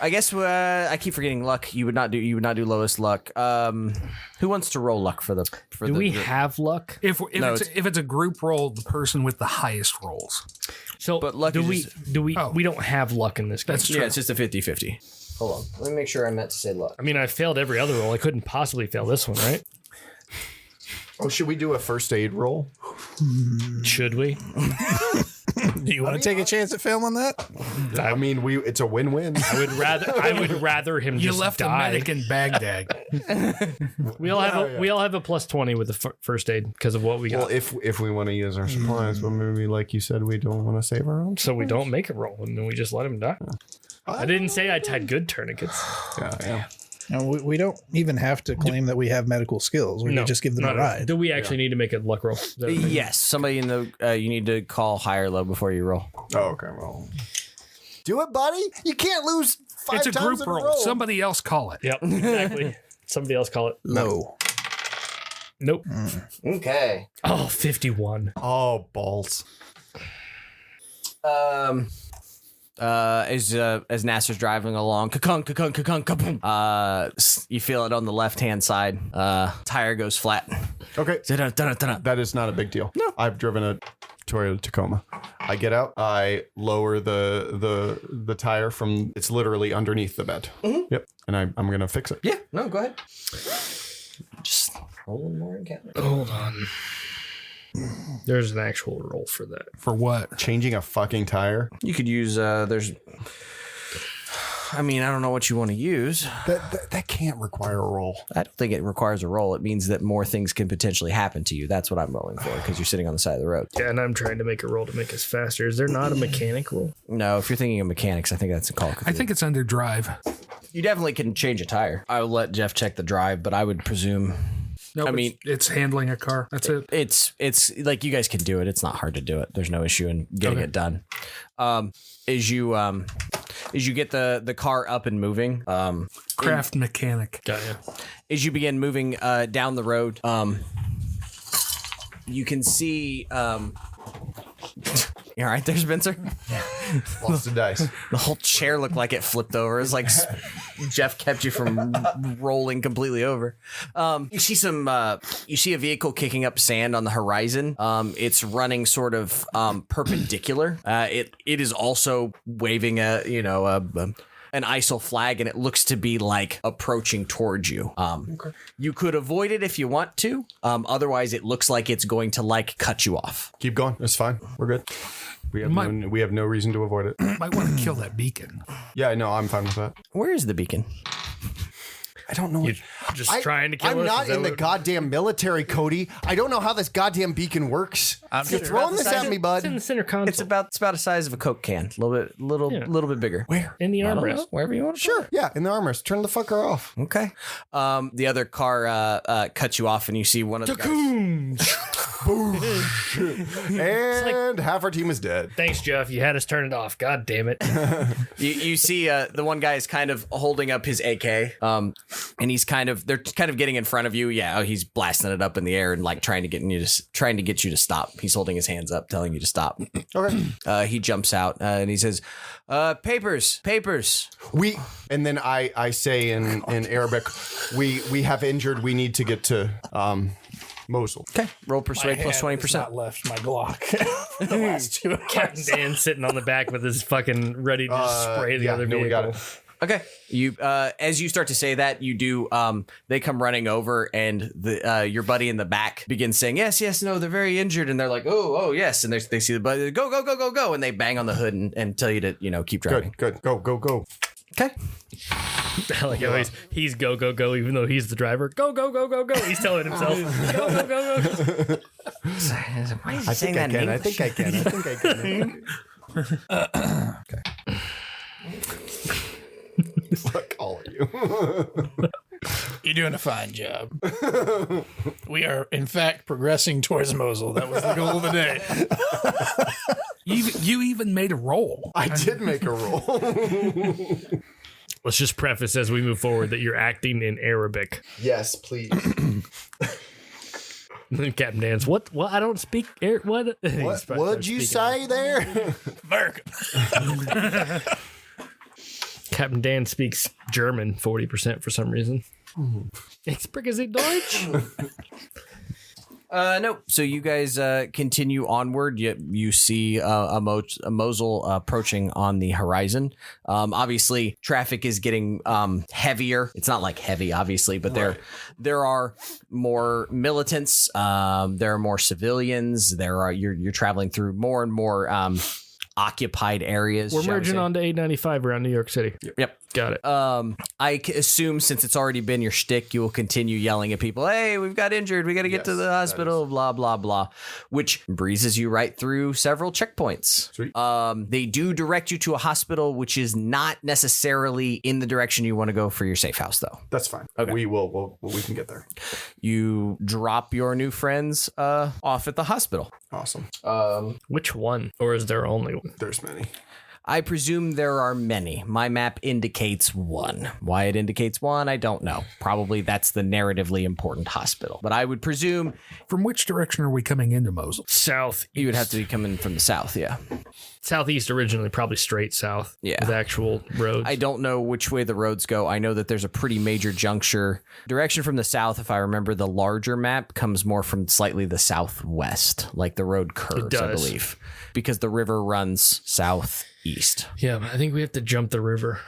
Speaker 1: I guess I keep forgetting luck. You would not do lowest luck. Who wants to roll luck for the?
Speaker 5: Do we have luck?
Speaker 4: If
Speaker 1: No,
Speaker 4: if it's a group roll, the person with the highest rolls.
Speaker 5: So,
Speaker 1: But luck
Speaker 5: do
Speaker 1: is
Speaker 5: we?
Speaker 1: just-
Speaker 5: Do we?
Speaker 4: Oh.
Speaker 5: We don't have luck in this game.
Speaker 4: That's true.
Speaker 1: Yeah, it's just a 50-50. Hold on. Let me make sure I meant to say luck.
Speaker 5: I mean, I failed every other roll. I couldn't possibly fail this one, right?
Speaker 7: Oh, should we do a first aid roll?
Speaker 5: Should we?
Speaker 6: Do you want to take a chance at failing that?
Speaker 7: I mean, it's a win-win.
Speaker 5: I would rather him
Speaker 4: You
Speaker 5: just
Speaker 4: left
Speaker 5: die.
Speaker 4: a medic in Baghdad.
Speaker 5: We all have a plus 20 with the first aid because of what we got.
Speaker 7: Well, if we want to use our supplies, but maybe like you said, we don't want to save our own.
Speaker 5: So we don't make a roll and then we just let him die. I didn't say I tied good tourniquets.
Speaker 7: Yeah.
Speaker 6: No, we don't even have to claim that we have medical skills. We can just give them a ride.
Speaker 5: Do we actually need to make a luck roll? Is that-
Speaker 1: Yes, somebody in the you need to call high or low before you roll.
Speaker 7: Oh, okay. Well, do it, buddy. You can't lose five
Speaker 4: It's a
Speaker 7: times
Speaker 4: group
Speaker 7: in a
Speaker 4: roll.
Speaker 7: row.
Speaker 4: Somebody else call it.
Speaker 5: Yep, exactly. Somebody else call it.
Speaker 6: Low.
Speaker 5: Nope.
Speaker 1: Okay.
Speaker 5: Oh, 51.
Speaker 7: Oh, balls.
Speaker 1: As Nasser's driving along, you feel it on the left hand side. Tire goes flat.
Speaker 7: Okay.
Speaker 1: Dun-dun-dun-dun-dun.
Speaker 7: That is not a big deal. No. I've driven a Toyota Tacoma. I get out, I lower the tire from, it's literally underneath the bed.
Speaker 1: Mm-hmm.
Speaker 7: Yep. And I'm going to fix it.
Speaker 1: Yeah, no, go ahead. Just roll more and count.
Speaker 5: Hold on. There's an actual roll for that.
Speaker 4: For what?
Speaker 7: Changing a fucking tire.
Speaker 1: You could use there's I mean, I don't know what you want to use.
Speaker 7: That can't require a roll.
Speaker 1: I don't think it requires a roll. It means that more things can potentially happen to you. That's what I'm rolling for because you're sitting on the side of the road.
Speaker 5: Yeah, and I'm trying to make a roll to make us faster. Is there not a mechanic roll?
Speaker 1: No, if you're thinking of mechanics, I think that's a call.
Speaker 4: I think it's under drive.
Speaker 1: You definitely can change a tire. I will let Jeff check the drive, but I would presume.
Speaker 4: No,
Speaker 1: I mean,
Speaker 4: it's handling a car. That's it.
Speaker 1: It's like you guys can do it. It's not hard to do it. There's no issue in getting it done. As you get the car up and moving,
Speaker 4: Craft mechanic.
Speaker 5: Got ya.
Speaker 1: as you begin moving down the road, you can see. You all right there, Spencer?
Speaker 7: Lost the dice.
Speaker 1: The whole chair looked like it flipped over. It's like Jeff kept you from rolling completely over. You see you see a vehicle kicking up sand on the horizon. It's running sort of perpendicular. It is also waving an ISIL flag, and it looks to be like approaching towards you. You could avoid it if you want to. Otherwise, it looks like it's going to like cut you off.
Speaker 7: Keep going. It's fine. We're good. We have no reason to avoid it.
Speaker 4: Might want to kill that beacon.
Speaker 7: Yeah, no, I'm fine with that.
Speaker 1: Where is the beacon?
Speaker 7: I don't know.
Speaker 5: You're just trying to kill
Speaker 7: I'm
Speaker 5: us?
Speaker 7: not
Speaker 5: Is that
Speaker 7: in the
Speaker 5: what-
Speaker 7: goddamn military, Cody. I don't know how this goddamn beacon works. You're throwing this at me,
Speaker 5: It's
Speaker 7: bud.
Speaker 5: in the center console.
Speaker 1: It's about the size of a Coke can. A little bit bigger.
Speaker 7: Where?
Speaker 5: in the
Speaker 1: I don't know.
Speaker 5: armrest.
Speaker 1: Wherever you want to.
Speaker 7: Sure. Yeah, in the armrest. Turn the fucker off.
Speaker 1: Okay. The other car cuts you off, and you see one of the guys.
Speaker 7: And half our team is dead.
Speaker 5: Thanks, Jeff. You had us turn it off. God damn it.
Speaker 1: You see the one guy is kind of holding up his AK, and they're kind of getting in front of you. Yeah, he's blasting it up in the air and like trying to get you to stop. He's holding his hands up, telling you to stop.
Speaker 7: Okay.
Speaker 1: He jumps out and he says, "Papers."
Speaker 7: And then I say in Arabic, we have injured. We need to get to Mosul.
Speaker 1: Okay, roll persuade plus 20%.
Speaker 6: Not left my Glock. The last two.
Speaker 5: Captain Dan sitting on the back with his fucking ready to just spray the other vehicle.
Speaker 7: We got it.
Speaker 1: Okay. You as you start to say that, you do they come running over, and your buddy in the back begins saying, yes, no, they're very injured, and they're like, oh yes, and they see the buddy, go, and they bang on the hood and tell you to keep driving.
Speaker 7: Good. Go.
Speaker 1: Okay.
Speaker 5: I like how he's go, even though he's the driver. Go. He's telling himself, go.
Speaker 1: Why is he
Speaker 7: I
Speaker 1: saying
Speaker 7: think
Speaker 1: that in
Speaker 7: I can.
Speaker 1: English?
Speaker 7: Okay. Fuck all of you.
Speaker 6: You're doing a fine job. We are, in fact, progressing towards Mosul. That was the goal of the day.
Speaker 4: You even made a roll.
Speaker 7: I did make a roll.
Speaker 5: Let's just preface as we move forward that you're acting in Arabic.
Speaker 7: Yes, please.
Speaker 5: Captain Dan's, what? I don't speak what?
Speaker 7: What would you say there?
Speaker 6: America.
Speaker 5: Captain Dan speaks German 40% for some reason. Ich spreche Sie Deutsch?
Speaker 1: No. So you guys continue onward. You see a Mosul approaching on the horizon. Obviously, traffic is getting heavier. It's not like heavy, obviously, but there are more militants. There are more civilians. You're traveling through more and more occupied areas.
Speaker 5: We're
Speaker 1: shall we
Speaker 5: merging
Speaker 1: say.
Speaker 5: onto 895 around New York City.
Speaker 1: Yep.
Speaker 5: Got it.
Speaker 1: I assume since it's already been your shtick, you will continue yelling at people, "Hey, we've got injured. We got to get to the hospital." Blah blah blah, which breezes you right through several checkpoints.
Speaker 7: Sweet.
Speaker 1: They do direct you to a hospital, which is not necessarily in the direction you want to go for your safe house, though.
Speaker 7: That's fine.
Speaker 1: Okay.
Speaker 7: We can get there.
Speaker 1: You drop your new friends off at the hospital.
Speaker 7: Awesome.
Speaker 5: Which one? Or is there only one?
Speaker 7: There's many.
Speaker 1: I presume there are many. My map indicates one. Why it indicates one, I don't know. Probably that's the narratively important hospital. But I would presume
Speaker 4: From which direction are we coming into Mosul?
Speaker 5: South.
Speaker 1: you would have to be coming from the south, yeah.
Speaker 5: Southeast originally, probably straight south.
Speaker 1: Yeah.
Speaker 5: With actual roads.
Speaker 1: I don't know which way the roads go. I know that there's a pretty major juncture. Direction from the south, if I remember the larger map, comes more from slightly the southwest, like the road curves, I
Speaker 5: does.
Speaker 1: believe. Because the river runs southeast.
Speaker 5: Yeah, but I think we have to jump the river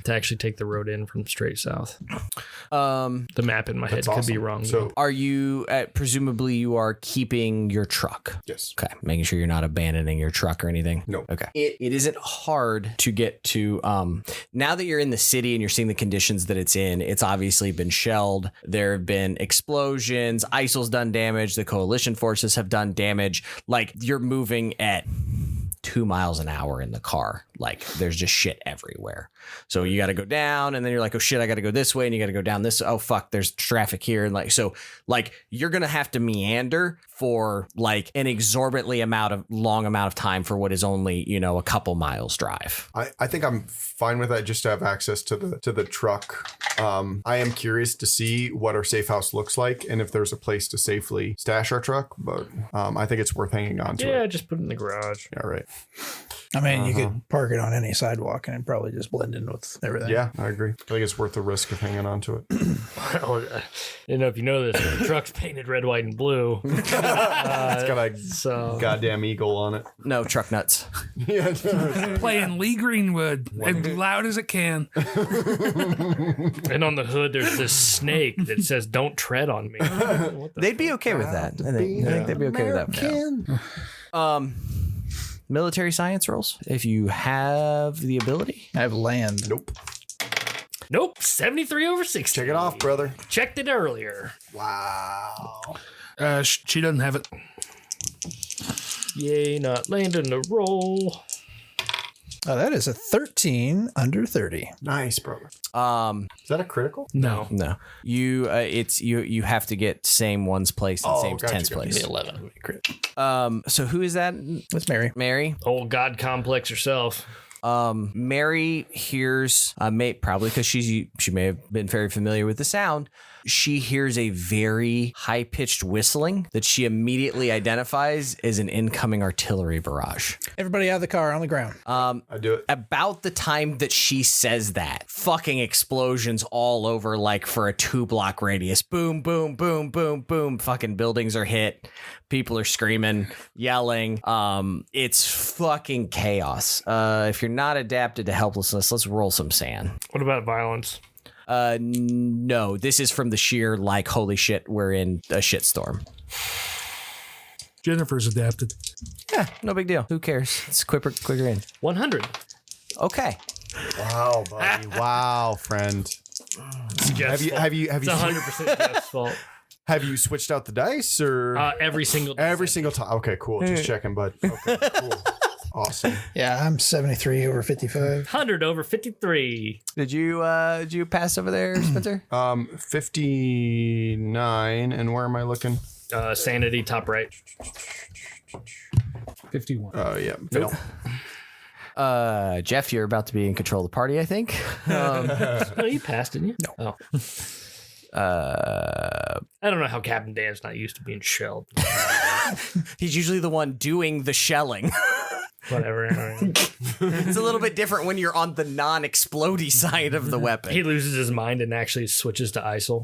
Speaker 5: to actually take the road in from straight south. The map in my head could be wrong.
Speaker 7: So
Speaker 1: Are you, presumably you are keeping your truck?
Speaker 7: yes.
Speaker 1: Okay, making sure you're not abandoning your truck or anything.
Speaker 7: No.
Speaker 1: Okay. It isn't hard to get to. Now that you're in the city and you're seeing the conditions that it's in, it's obviously been shelled. There have been explosions. ISIL's done damage. The coalition forces have done damage. Like, you're moving at 2 miles an hour in the car. Like there's just shit everywhere. So you got to go down and then you're like, oh shit, I got to go this way. And you got to go down this. Oh fuck, there's traffic here. And like, so like you're going to have to meander for like an exorbitantly long amount of time for what is only, you know, a couple miles drive.
Speaker 7: I think I'm fine with that just to have access to the truck. I am curious to see what our safe house looks like and if there's a place to safely stash our truck, but I think it's worth hanging on to it.
Speaker 5: Yeah, just put it in the garage.
Speaker 7: Yeah, right.
Speaker 6: I mean, you could park it on any sidewalk and it'd probably just blend in with everything.
Speaker 7: Yeah, I agree. I think it's worth the risk of hanging on to it.
Speaker 5: Well, I don't know if you know this, but the truck's painted red, white, and blue.
Speaker 7: It's got a
Speaker 5: So
Speaker 7: goddamn eagle on it.
Speaker 1: No truck nuts.
Speaker 7: Yeah.
Speaker 4: Playing Lee Greenwood as loud as it can.
Speaker 5: and on the hood there's this snake that says "Don't tread on me." What the
Speaker 1: They'd be okay with that. I think they'd be okay with that. Military science rolls. If you have the ability.
Speaker 6: I have land.
Speaker 5: Nope, 73 over 60.
Speaker 7: Check it off, brother.
Speaker 5: Checked it earlier.
Speaker 7: Wow.
Speaker 4: She doesn't have it.
Speaker 5: Yay, not landing the roll.
Speaker 6: Oh, that is a 13 under 30.
Speaker 7: Nice, brother. Is that a critical?
Speaker 5: No.
Speaker 1: No, you you have to get same one's place and same
Speaker 7: gotcha,
Speaker 1: 10's place.
Speaker 5: 11.
Speaker 1: So who is that?
Speaker 6: That's Mary.
Speaker 1: Mary.
Speaker 5: Old God complex herself.
Speaker 1: Mary hears, probably because she may have been very familiar with the sound. She hears a very high-pitched whistling that she immediately identifies as an incoming artillery barrage.
Speaker 6: Everybody out of the car on the ground.
Speaker 7: I do it.
Speaker 1: About the time that she says that, fucking explosions all over, like for a 2-block radius. Boom, boom, boom, boom, boom. Fucking buildings are hit. People are screaming, yelling. It's fucking chaos. If you're not adapted to helplessness, let's roll some sand.
Speaker 5: What about violence?
Speaker 1: No, this is from the sheer, like, holy shit, we're in a shitstorm.
Speaker 4: Jennifer's adapted.
Speaker 1: Yeah, no big deal. Who cares? It's quicker in.
Speaker 5: 100.
Speaker 1: Okay.
Speaker 7: Wow, buddy. Wow, friend.
Speaker 5: It's Jeff's fault.
Speaker 7: Have you
Speaker 5: It's 100% Jeff's fault.
Speaker 7: have you switched out the dice or
Speaker 5: Every single time.
Speaker 7: every single time? Okay, cool. Just checking, bud. Okay, cool. Awesome.
Speaker 6: Yeah, I'm 73 over 55.
Speaker 5: 100 over 53.
Speaker 1: Did you pass over there, Spencer?
Speaker 7: 59, and where am I looking?
Speaker 5: Sanity, top right.
Speaker 4: 51.
Speaker 7: Oh, yeah. Fail.
Speaker 1: Jeff, you're about to be in control of the party, I think.
Speaker 5: No, you passed, didn't you? No. I don't know how Captain Dan's not used to being shelled.
Speaker 1: He's usually the one doing the shelling.
Speaker 5: Whatever.
Speaker 1: It's a little bit different when you're on the non-explodey side of the weapon.
Speaker 5: He loses his mind and actually switches to ISIL.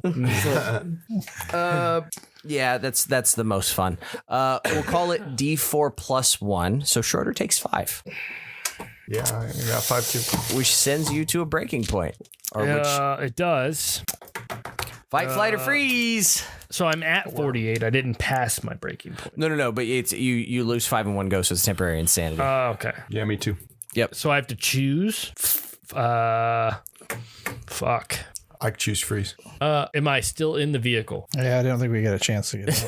Speaker 1: Yeah, that's the most fun. We'll call it D4 plus 1. So Schroeder takes 5,
Speaker 7: Yeah, I got 5 too.
Speaker 1: which sends you to a breaking point. Or which
Speaker 5: It does.
Speaker 1: fight, flight, or freeze.
Speaker 5: So I'm at 48. I didn't pass my breaking point.
Speaker 1: No, but it's you lose 5 in one go, so it's temporary insanity.
Speaker 5: Okay.
Speaker 7: Yeah, me too.
Speaker 5: So I have to choose. Fuck.
Speaker 7: I could choose freeze.
Speaker 5: Am I still in the vehicle?
Speaker 6: Yeah, I don't think we get a chance to get out.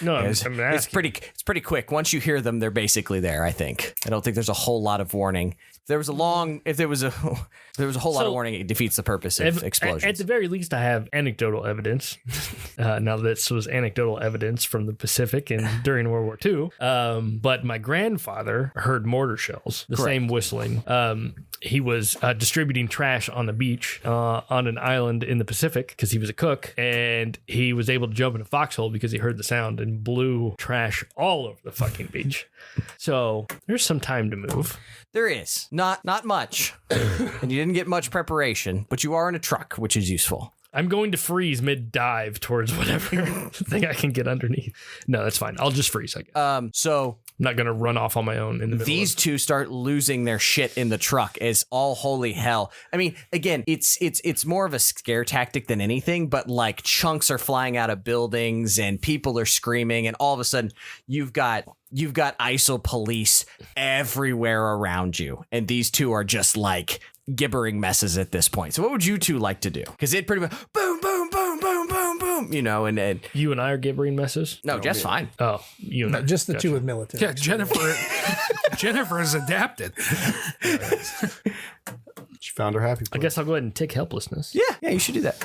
Speaker 5: No,
Speaker 1: It's
Speaker 5: I'm asking.
Speaker 1: it's pretty quick. Once you hear them, they're basically there. I think. I don't think there's a whole lot of warning. If there was a whole lot of warning, it defeats the purpose of explosions.
Speaker 5: At the very least, I have anecdotal evidence. Now, this was anecdotal evidence from the Pacific and during World War II. But my grandfather heard mortar shells, the same whistling. He was distributing trash on the beach on an island in the Pacific because he was a cook, and he was able to jump in a foxhole because he heard the sound and blew trash all over the fucking beach. So there's some time to move.
Speaker 1: There is not much, and you didn't get much preparation, but you are in a truck, which is useful.
Speaker 5: I'm going to freeze mid-dive towards whatever thing I can get underneath. No, that's fine. I'll just freeze, I guess.
Speaker 1: So
Speaker 5: I'm not going to run off on my own in the middle.
Speaker 1: these two start losing their shit in the truck as all holy hell. I mean, again, it's more of a scare tactic than anything, but like chunks are flying out of buildings and people are screaming, and all of a sudden you've got ISIL police everywhere around you, and these two are just like gibbering messes at this point. So what would you two like to do? Because it pretty much boom, boom, boom, boom, boom, boom. and
Speaker 5: You and I are gibbering messes?
Speaker 1: no, Jeff's fine.
Speaker 5: Oh, you and I.
Speaker 6: Just the
Speaker 5: Gotcha.
Speaker 6: two with military.
Speaker 4: Yeah, Jennifer is adapted.
Speaker 7: She found her happy
Speaker 5: I
Speaker 7: place.
Speaker 5: guess I'll go ahead and take helplessness.
Speaker 1: Yeah, you should do that.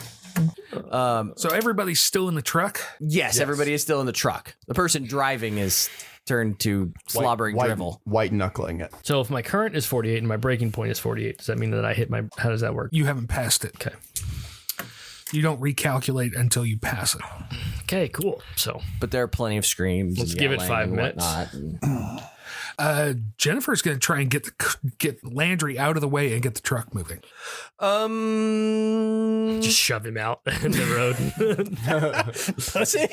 Speaker 4: So everybody's still in the truck.
Speaker 1: Yes, everybody is still in the truck. The person driving is turned to slobbering drivel.
Speaker 7: White knuckling it.
Speaker 5: So if my current is 48 and my breaking point is 48, does that mean that I hit my... How does that work?
Speaker 4: You haven't passed it.
Speaker 5: Okay.
Speaker 4: You don't recalculate until you pass it.
Speaker 5: Okay, cool. So
Speaker 1: But there are plenty of screams.
Speaker 5: Let's
Speaker 1: and
Speaker 5: give it
Speaker 1: yelling
Speaker 5: 5
Speaker 1: and
Speaker 5: minutes.
Speaker 1: whatnot.
Speaker 4: Jennifer's going to try and get Landry out of the way and get the truck moving.
Speaker 5: just shove him out in the road.
Speaker 1: Pussy.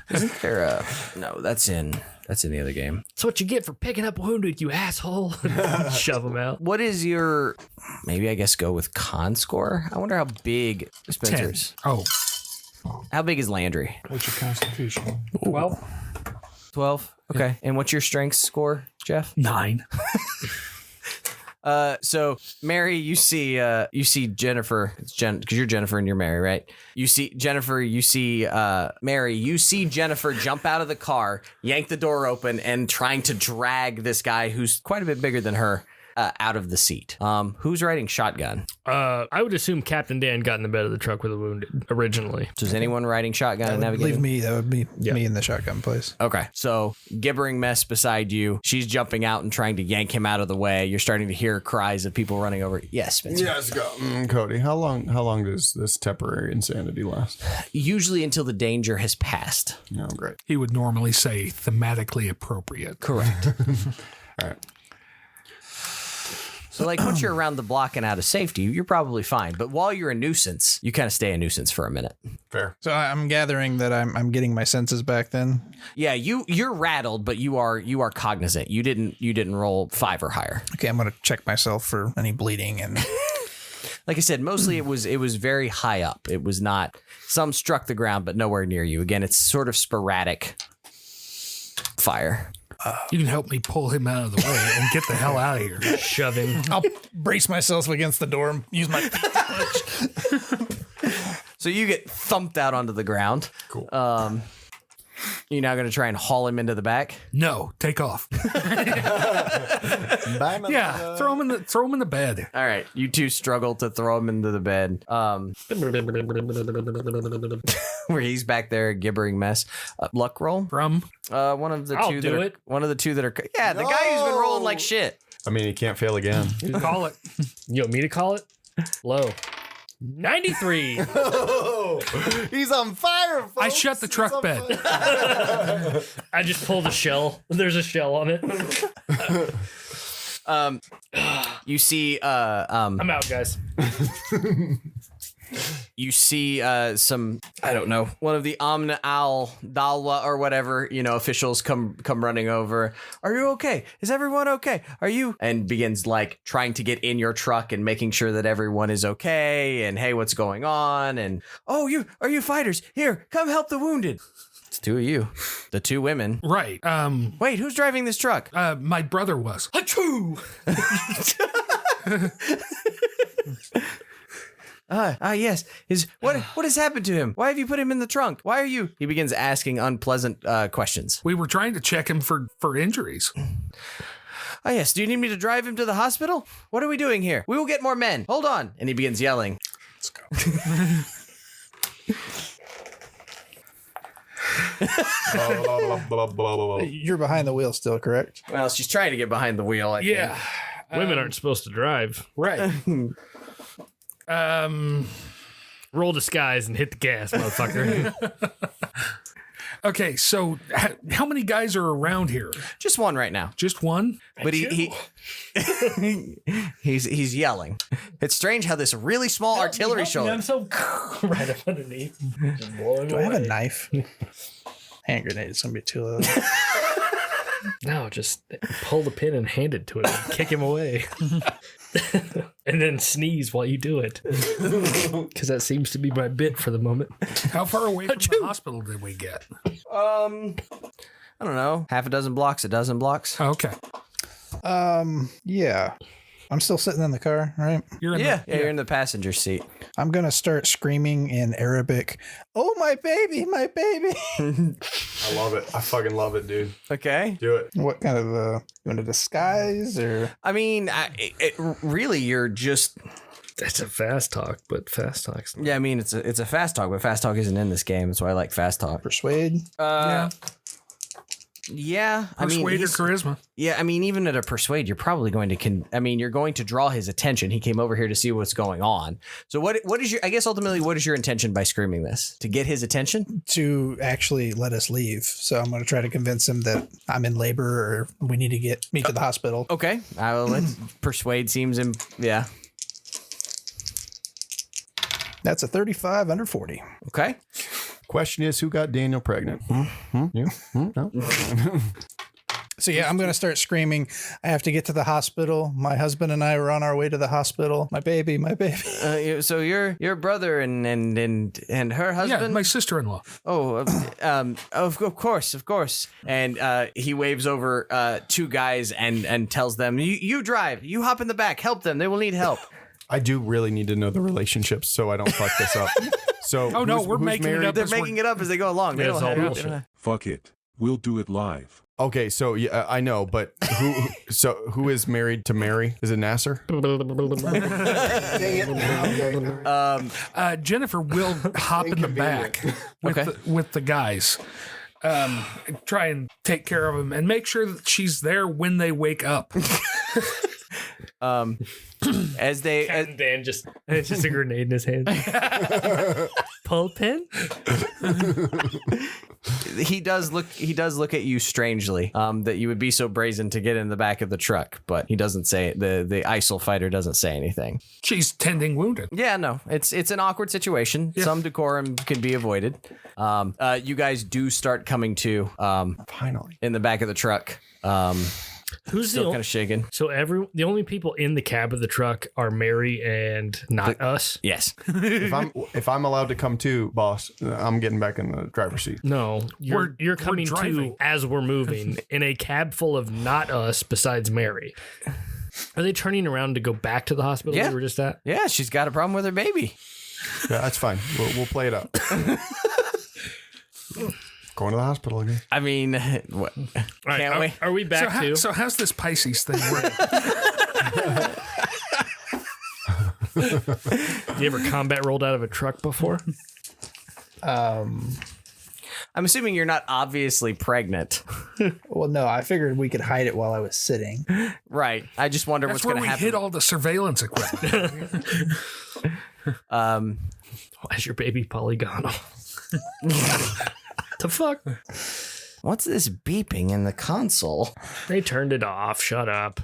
Speaker 1: Isn't there a... No, that's in the other game.
Speaker 5: That's what you get for picking up wounded, you asshole. Shove him out.
Speaker 1: What is your... Maybe I guess go with con score? I wonder how big
Speaker 4: 10.
Speaker 1: Spencer's...
Speaker 4: Oh,
Speaker 1: How big is Landry?
Speaker 6: What's your constitution?
Speaker 5: 12?
Speaker 1: 12? Okay. And what's your strength score, Jeff?
Speaker 4: 9.
Speaker 1: So Mary, you see Jennifer, because you're Jennifer and you're Mary, right? You see Jennifer, you see Mary, you see Jennifer jump out of the car, yank the door open, and trying to drag this guy who's quite a bit bigger than her out of the seat. Who's riding shotgun?
Speaker 5: I would assume Captain Dan got in the bed of the truck with a wounded originally.
Speaker 1: So is anyone riding shotgun and navigating?
Speaker 6: Leave me. That would be me in the shotgun place.
Speaker 1: Okay, so gibbering mess beside you. She's jumping out and trying to yank him out of the way. You're starting to hear cries of people running over. Yes, Spencer.
Speaker 7: Yes, go. Cody, how long does this temporary insanity last?
Speaker 1: Usually until the danger has passed.
Speaker 7: Oh, great.
Speaker 4: He would normally say thematically appropriate.
Speaker 1: Correct.
Speaker 7: All right.
Speaker 1: So, like, once you're around the block and out of safety, you're probably fine. But while you're a nuisance, you kind of stay a nuisance for a minute.
Speaker 7: Fair.
Speaker 6: So I'm gathering that I'm getting my senses back then.
Speaker 1: Yeah, you're rattled, but you are cognizant. You didn't roll 5 or higher.
Speaker 6: Okay, I'm gonna check myself for any bleeding and
Speaker 1: Like I said, mostly it was very high up. It was not. Some struck the ground, but nowhere near you. Again, it's sort of sporadic fire.
Speaker 4: You can help me pull him out of the way and get the hell out of here.
Speaker 5: Shove him.
Speaker 6: I'll brace myself against the door and use my feet to punch.
Speaker 1: So you get thumped out onto the ground.
Speaker 7: Cool.
Speaker 1: You're now going to try and haul him into the back.
Speaker 4: No, take off.
Speaker 7: Bye,
Speaker 4: Yeah, throw him in the bed.
Speaker 1: All right, you two struggle to throw him into the bed. Where he's back there, a gibbering mess. Luck roll.
Speaker 4: From
Speaker 1: One of the
Speaker 5: I'll
Speaker 1: two
Speaker 5: do
Speaker 1: that are,
Speaker 5: it.
Speaker 1: One of the two that are. Yeah, the guy who's been rolling like shit.
Speaker 7: I mean, he can't fail again.
Speaker 4: you call it.
Speaker 5: You want me to call it? Low. 93.
Speaker 7: He's on fire, folks.
Speaker 4: I shut the truck bed.
Speaker 5: I just pulled a shell. There's a shell on it.
Speaker 1: You see,
Speaker 5: I'm out, guys.
Speaker 1: you see some, I don't know, one of the Amna Al Dalwa or whatever, officials come running over. Are you okay? Is everyone okay? Are you? And begins like trying to get in your truck and making sure that everyone is okay. And hey, what's going on? And are you fighters? Here, come help the wounded. It's 2 of you, the 2 women.
Speaker 4: Right.
Speaker 1: Wait, who's driving this truck?
Speaker 4: My brother was.
Speaker 5: Achoo!
Speaker 1: Yes. What has happened to him? Why have you put him in the trunk? Why are you? He begins asking unpleasant questions.
Speaker 4: We were trying to check him for injuries.
Speaker 1: Oh, yes. Do you need me to drive him to the hospital? What are we doing here? We will get more men. Hold on. And he begins yelling.
Speaker 4: Let's go.
Speaker 6: You're behind the wheel still, correct?
Speaker 1: Well, she's trying to get behind the wheel. I think.
Speaker 4: Yeah.
Speaker 5: Women aren't supposed to drive.
Speaker 4: Right.
Speaker 5: Roll disguise and hit the gas, motherfucker.
Speaker 4: Okay, so how many guys are around here?
Speaker 1: Just one right now.
Speaker 4: Just one?
Speaker 1: But he's yelling. It's strange how this really small artillery
Speaker 5: I'm
Speaker 1: shoulder.
Speaker 5: so right up underneath. Just blowing
Speaker 6: Do I have a
Speaker 5: away.
Speaker 6: knife? Hand grenade is gonna be too low.
Speaker 5: No, just pull the pin and hand it to him and kick him away. And then sneeze while you do it. Because that seems to be my bit for the moment.
Speaker 4: How far away from the hospital did we get?
Speaker 1: I don't know. Half a dozen blocks, a dozen blocks.
Speaker 4: Okay.
Speaker 6: Yeah. I'm still sitting in the car, right?
Speaker 4: You're in
Speaker 1: Yeah,
Speaker 4: the,
Speaker 1: you're in the passenger seat.
Speaker 6: I'm going to start screaming in Arabic, "Oh, my baby, my baby."
Speaker 7: I love it. I fucking love it, dude.
Speaker 1: Okay.
Speaker 7: Do it.
Speaker 6: What kind of, you want to disguise or?
Speaker 1: I mean, really, you're just.
Speaker 5: That's a fast talk, but fast talk's
Speaker 1: Yeah, I mean, it's a fast talk, but fast talk isn't in this game. That's why I like fast talk.
Speaker 6: Persuade?
Speaker 1: Yeah. I mean,
Speaker 4: persuade or charisma.
Speaker 1: yeah, I mean, even at a persuade, you're probably going to you're going to draw his attention. He came over here to see what's going on. So what is your, I guess ultimately, what is your intention by screaming this? To get his attention?
Speaker 6: To actually let us leave. So I'm going to try to convince him that I'm in labor or we need to get me to the hospital.
Speaker 1: Okay. I will let persuade seems, yeah.
Speaker 6: That's a 35 under 40.
Speaker 1: Okay.
Speaker 7: Question is, who got Daniel pregnant? You? No?
Speaker 6: So yeah, I'm going to start screaming. I have to get to the hospital. My husband and I are on our way to the hospital. My baby, my baby.
Speaker 1: So your brother and her husband?
Speaker 4: Yeah, my sister-in-law.
Speaker 1: Oh, of course. And he waves over two guys and tells them, you drive. You hop in the back. Help them. They will need help.
Speaker 7: I do really need to know the relationships so I don't fuck this up. So,
Speaker 4: Oh, no, we're making it
Speaker 7: married?
Speaker 4: up.
Speaker 1: They're making it up as they go along. They
Speaker 5: Yeah,
Speaker 1: don't
Speaker 5: it's all
Speaker 1: have-
Speaker 5: bullshit.
Speaker 2: Fuck it. We'll do it live.
Speaker 7: Okay, so yeah, I know, but who is married to Mary? Is it Nasser?
Speaker 4: Jennifer will hop in the back with,
Speaker 1: Okay.
Speaker 4: with the guys. Try and take care of them and make sure that she's there when they wake up.
Speaker 1: As they
Speaker 5: And Dan it's just a grenade in his hand. Pull pin?
Speaker 1: he does look at you strangely, that you would be so brazen to get in the back of the truck, but he doesn't say the ISIL fighter doesn't say anything.
Speaker 4: She's tending wounded.
Speaker 1: Yeah, no, it's an awkward situation. Some decorum can be avoided. You guys do start coming to
Speaker 7: Finally.
Speaker 1: in the back of the truck.
Speaker 5: Who's
Speaker 1: Still
Speaker 5: the
Speaker 1: kind of shaking.
Speaker 5: So the only people in the cab of the truck are Mary and not us.
Speaker 1: Yes.
Speaker 7: If I'm allowed to come too, boss, I'm getting back in the driver's seat.
Speaker 5: No, you're coming
Speaker 4: driving.
Speaker 5: to as we're moving in a cab full of not us besides Mary. Are they turning around to go back to the hospital
Speaker 1: Yeah.
Speaker 5: we were just at?
Speaker 1: Yeah, she's got a problem with her baby.
Speaker 7: Yeah, that's fine. We'll play it up. Going to the hospital again.
Speaker 1: I mean, what?
Speaker 5: All right,
Speaker 1: Can't we?
Speaker 5: Are we back to?
Speaker 4: So how's this Pisces thing work?
Speaker 5: You ever combat rolled out of a truck before?
Speaker 1: I'm assuming you're not obviously pregnant.
Speaker 6: Well, no, I figured we could hide it while I was sitting.
Speaker 1: Right. I just wonder
Speaker 4: That's
Speaker 1: what's
Speaker 4: where
Speaker 1: going to
Speaker 4: we
Speaker 1: happen.
Speaker 4: hid all the surveillance equipment.
Speaker 5: Why is your baby polygonal? The fuck?
Speaker 1: What's this beeping in the console?
Speaker 5: They turned it off. Shut up.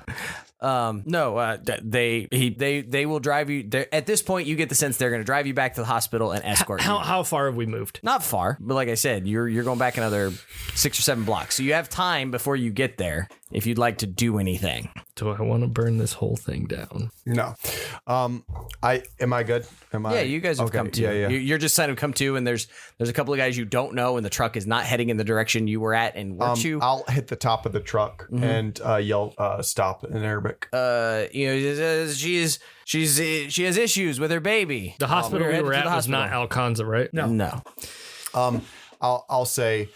Speaker 1: No, they will drive you. At this point, you get the sense they're going to drive you back to the hospital and escort you.
Speaker 5: How far have we moved?
Speaker 1: Not far, but like I said, you're going back another 6 or 7 blocks, so you have time before you get there if you'd like to do anything.
Speaker 5: Do I want to burn this whole thing down?
Speaker 7: No. Am I good?
Speaker 1: Yeah, you guys have
Speaker 7: Okay,
Speaker 1: come to.
Speaker 7: yeah.
Speaker 1: You're just kind of come to, and there's a couple of guys you don't know, and the truck is not heading in the direction you were at. And weren't you?
Speaker 7: I'll hit the top of the truck and yell stop in Arabic.
Speaker 1: She has issues with her baby.
Speaker 5: The hospital we
Speaker 1: headed
Speaker 5: were
Speaker 1: to
Speaker 5: at
Speaker 1: the
Speaker 5: was not
Speaker 1: hospital.
Speaker 5: Alcanza, right?
Speaker 1: No.
Speaker 7: I'll say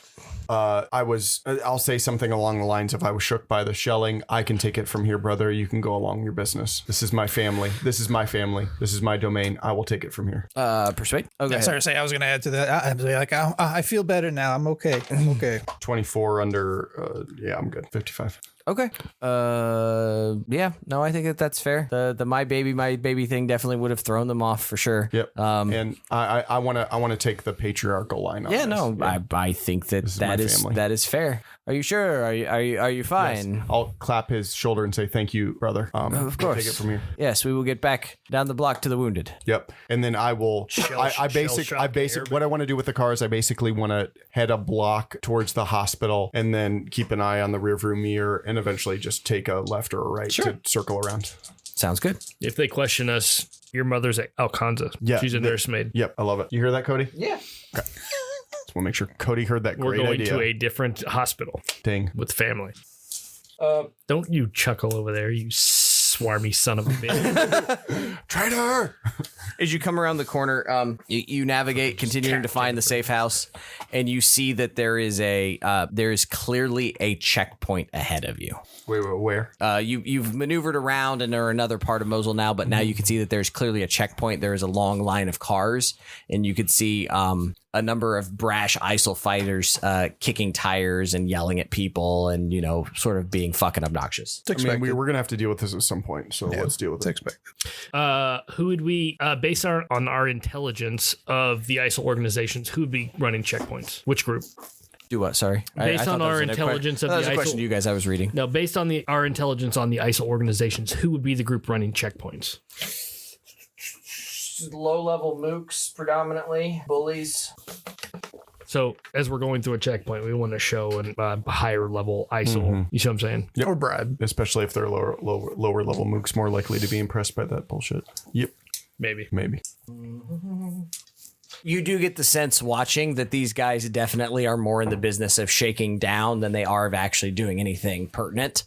Speaker 7: I'll say something along the lines of I was shook by the shelling. I can take it from here, brother. You can go along your business. This is my family. This is my family. This is my domain. I will take it from here.
Speaker 1: Persuade. Oh, go ahead.
Speaker 6: Sorry, I was going to add to that. I'm like, I feel better now. I'm okay. I'm okay.
Speaker 7: 24 under, yeah, I'm good. 55.
Speaker 1: Okay. Yeah. No, I think that's fair. The my baby thing definitely would have thrown them off for sure.
Speaker 7: Yep. And I want to take the patriarchal line on
Speaker 1: Yeah.
Speaker 7: this.
Speaker 1: No.
Speaker 7: Yeah.
Speaker 1: I think that
Speaker 7: is my family.
Speaker 1: that is fair. Are you sure? Are you fine?
Speaker 7: Yes. I'll clap his shoulder and say, thank you, brother.
Speaker 1: Of course.
Speaker 7: Take it from here.
Speaker 1: Yes, we will get back down the block to the wounded.
Speaker 7: Yep. And then I will, what I want to do with the car is I basically want to head a block towards the hospital and then keep an eye on the rearview mirror and eventually just take a left or a right to circle around.
Speaker 1: Sounds good.
Speaker 5: If they question us, your mother's at Alcanza.
Speaker 7: Yeah,
Speaker 5: She's a nursemaid.
Speaker 7: Yep. I love it. You hear that, Cody?
Speaker 1: Yeah.
Speaker 7: Just want to make sure Cody heard that.
Speaker 5: We're
Speaker 7: Great
Speaker 5: going
Speaker 7: idea.
Speaker 5: to a different hospital
Speaker 7: Dang.
Speaker 5: with family. Don't you chuckle over there, you swarmy son of a bitch.
Speaker 7: Traitor!
Speaker 1: As you come around the corner, you navigate, continuing to find the safe house, and you see that there is clearly a checkpoint ahead of you.
Speaker 7: Wait, where?
Speaker 1: You've maneuvered around and are another part of Mosul now, but now you can see that there's clearly a checkpoint. There is a long line of cars, and you could see a number of brash ISIL fighters kicking tires and yelling at people and, sort of being fucking obnoxious.
Speaker 7: I mean, we're going to have to deal with this at some point, so let's deal with it.
Speaker 6: Expected.
Speaker 5: Who would we, based on our intelligence of the ISIL organizations, who would be running checkpoints? Which group?
Speaker 1: Do what? Sorry.
Speaker 5: Based on our intelligence of the ISIL...
Speaker 1: That was a question to you guys I was reading.
Speaker 5: No, based on our intelligence on the ISIL organizations, who would be the group running checkpoints?
Speaker 1: Low-level mooks, predominantly. Bullies.
Speaker 5: So as we're going through a checkpoint, we want to show a higher level ISIL. You see what I'm saying?
Speaker 7: Yep. Or bribe, especially if they're lower level mooks, more likely to be impressed by that bullshit. Yep.
Speaker 5: Maybe.
Speaker 1: You do get the sense watching that these guys definitely are more in the business of shaking down than they are of actually doing anything pertinent.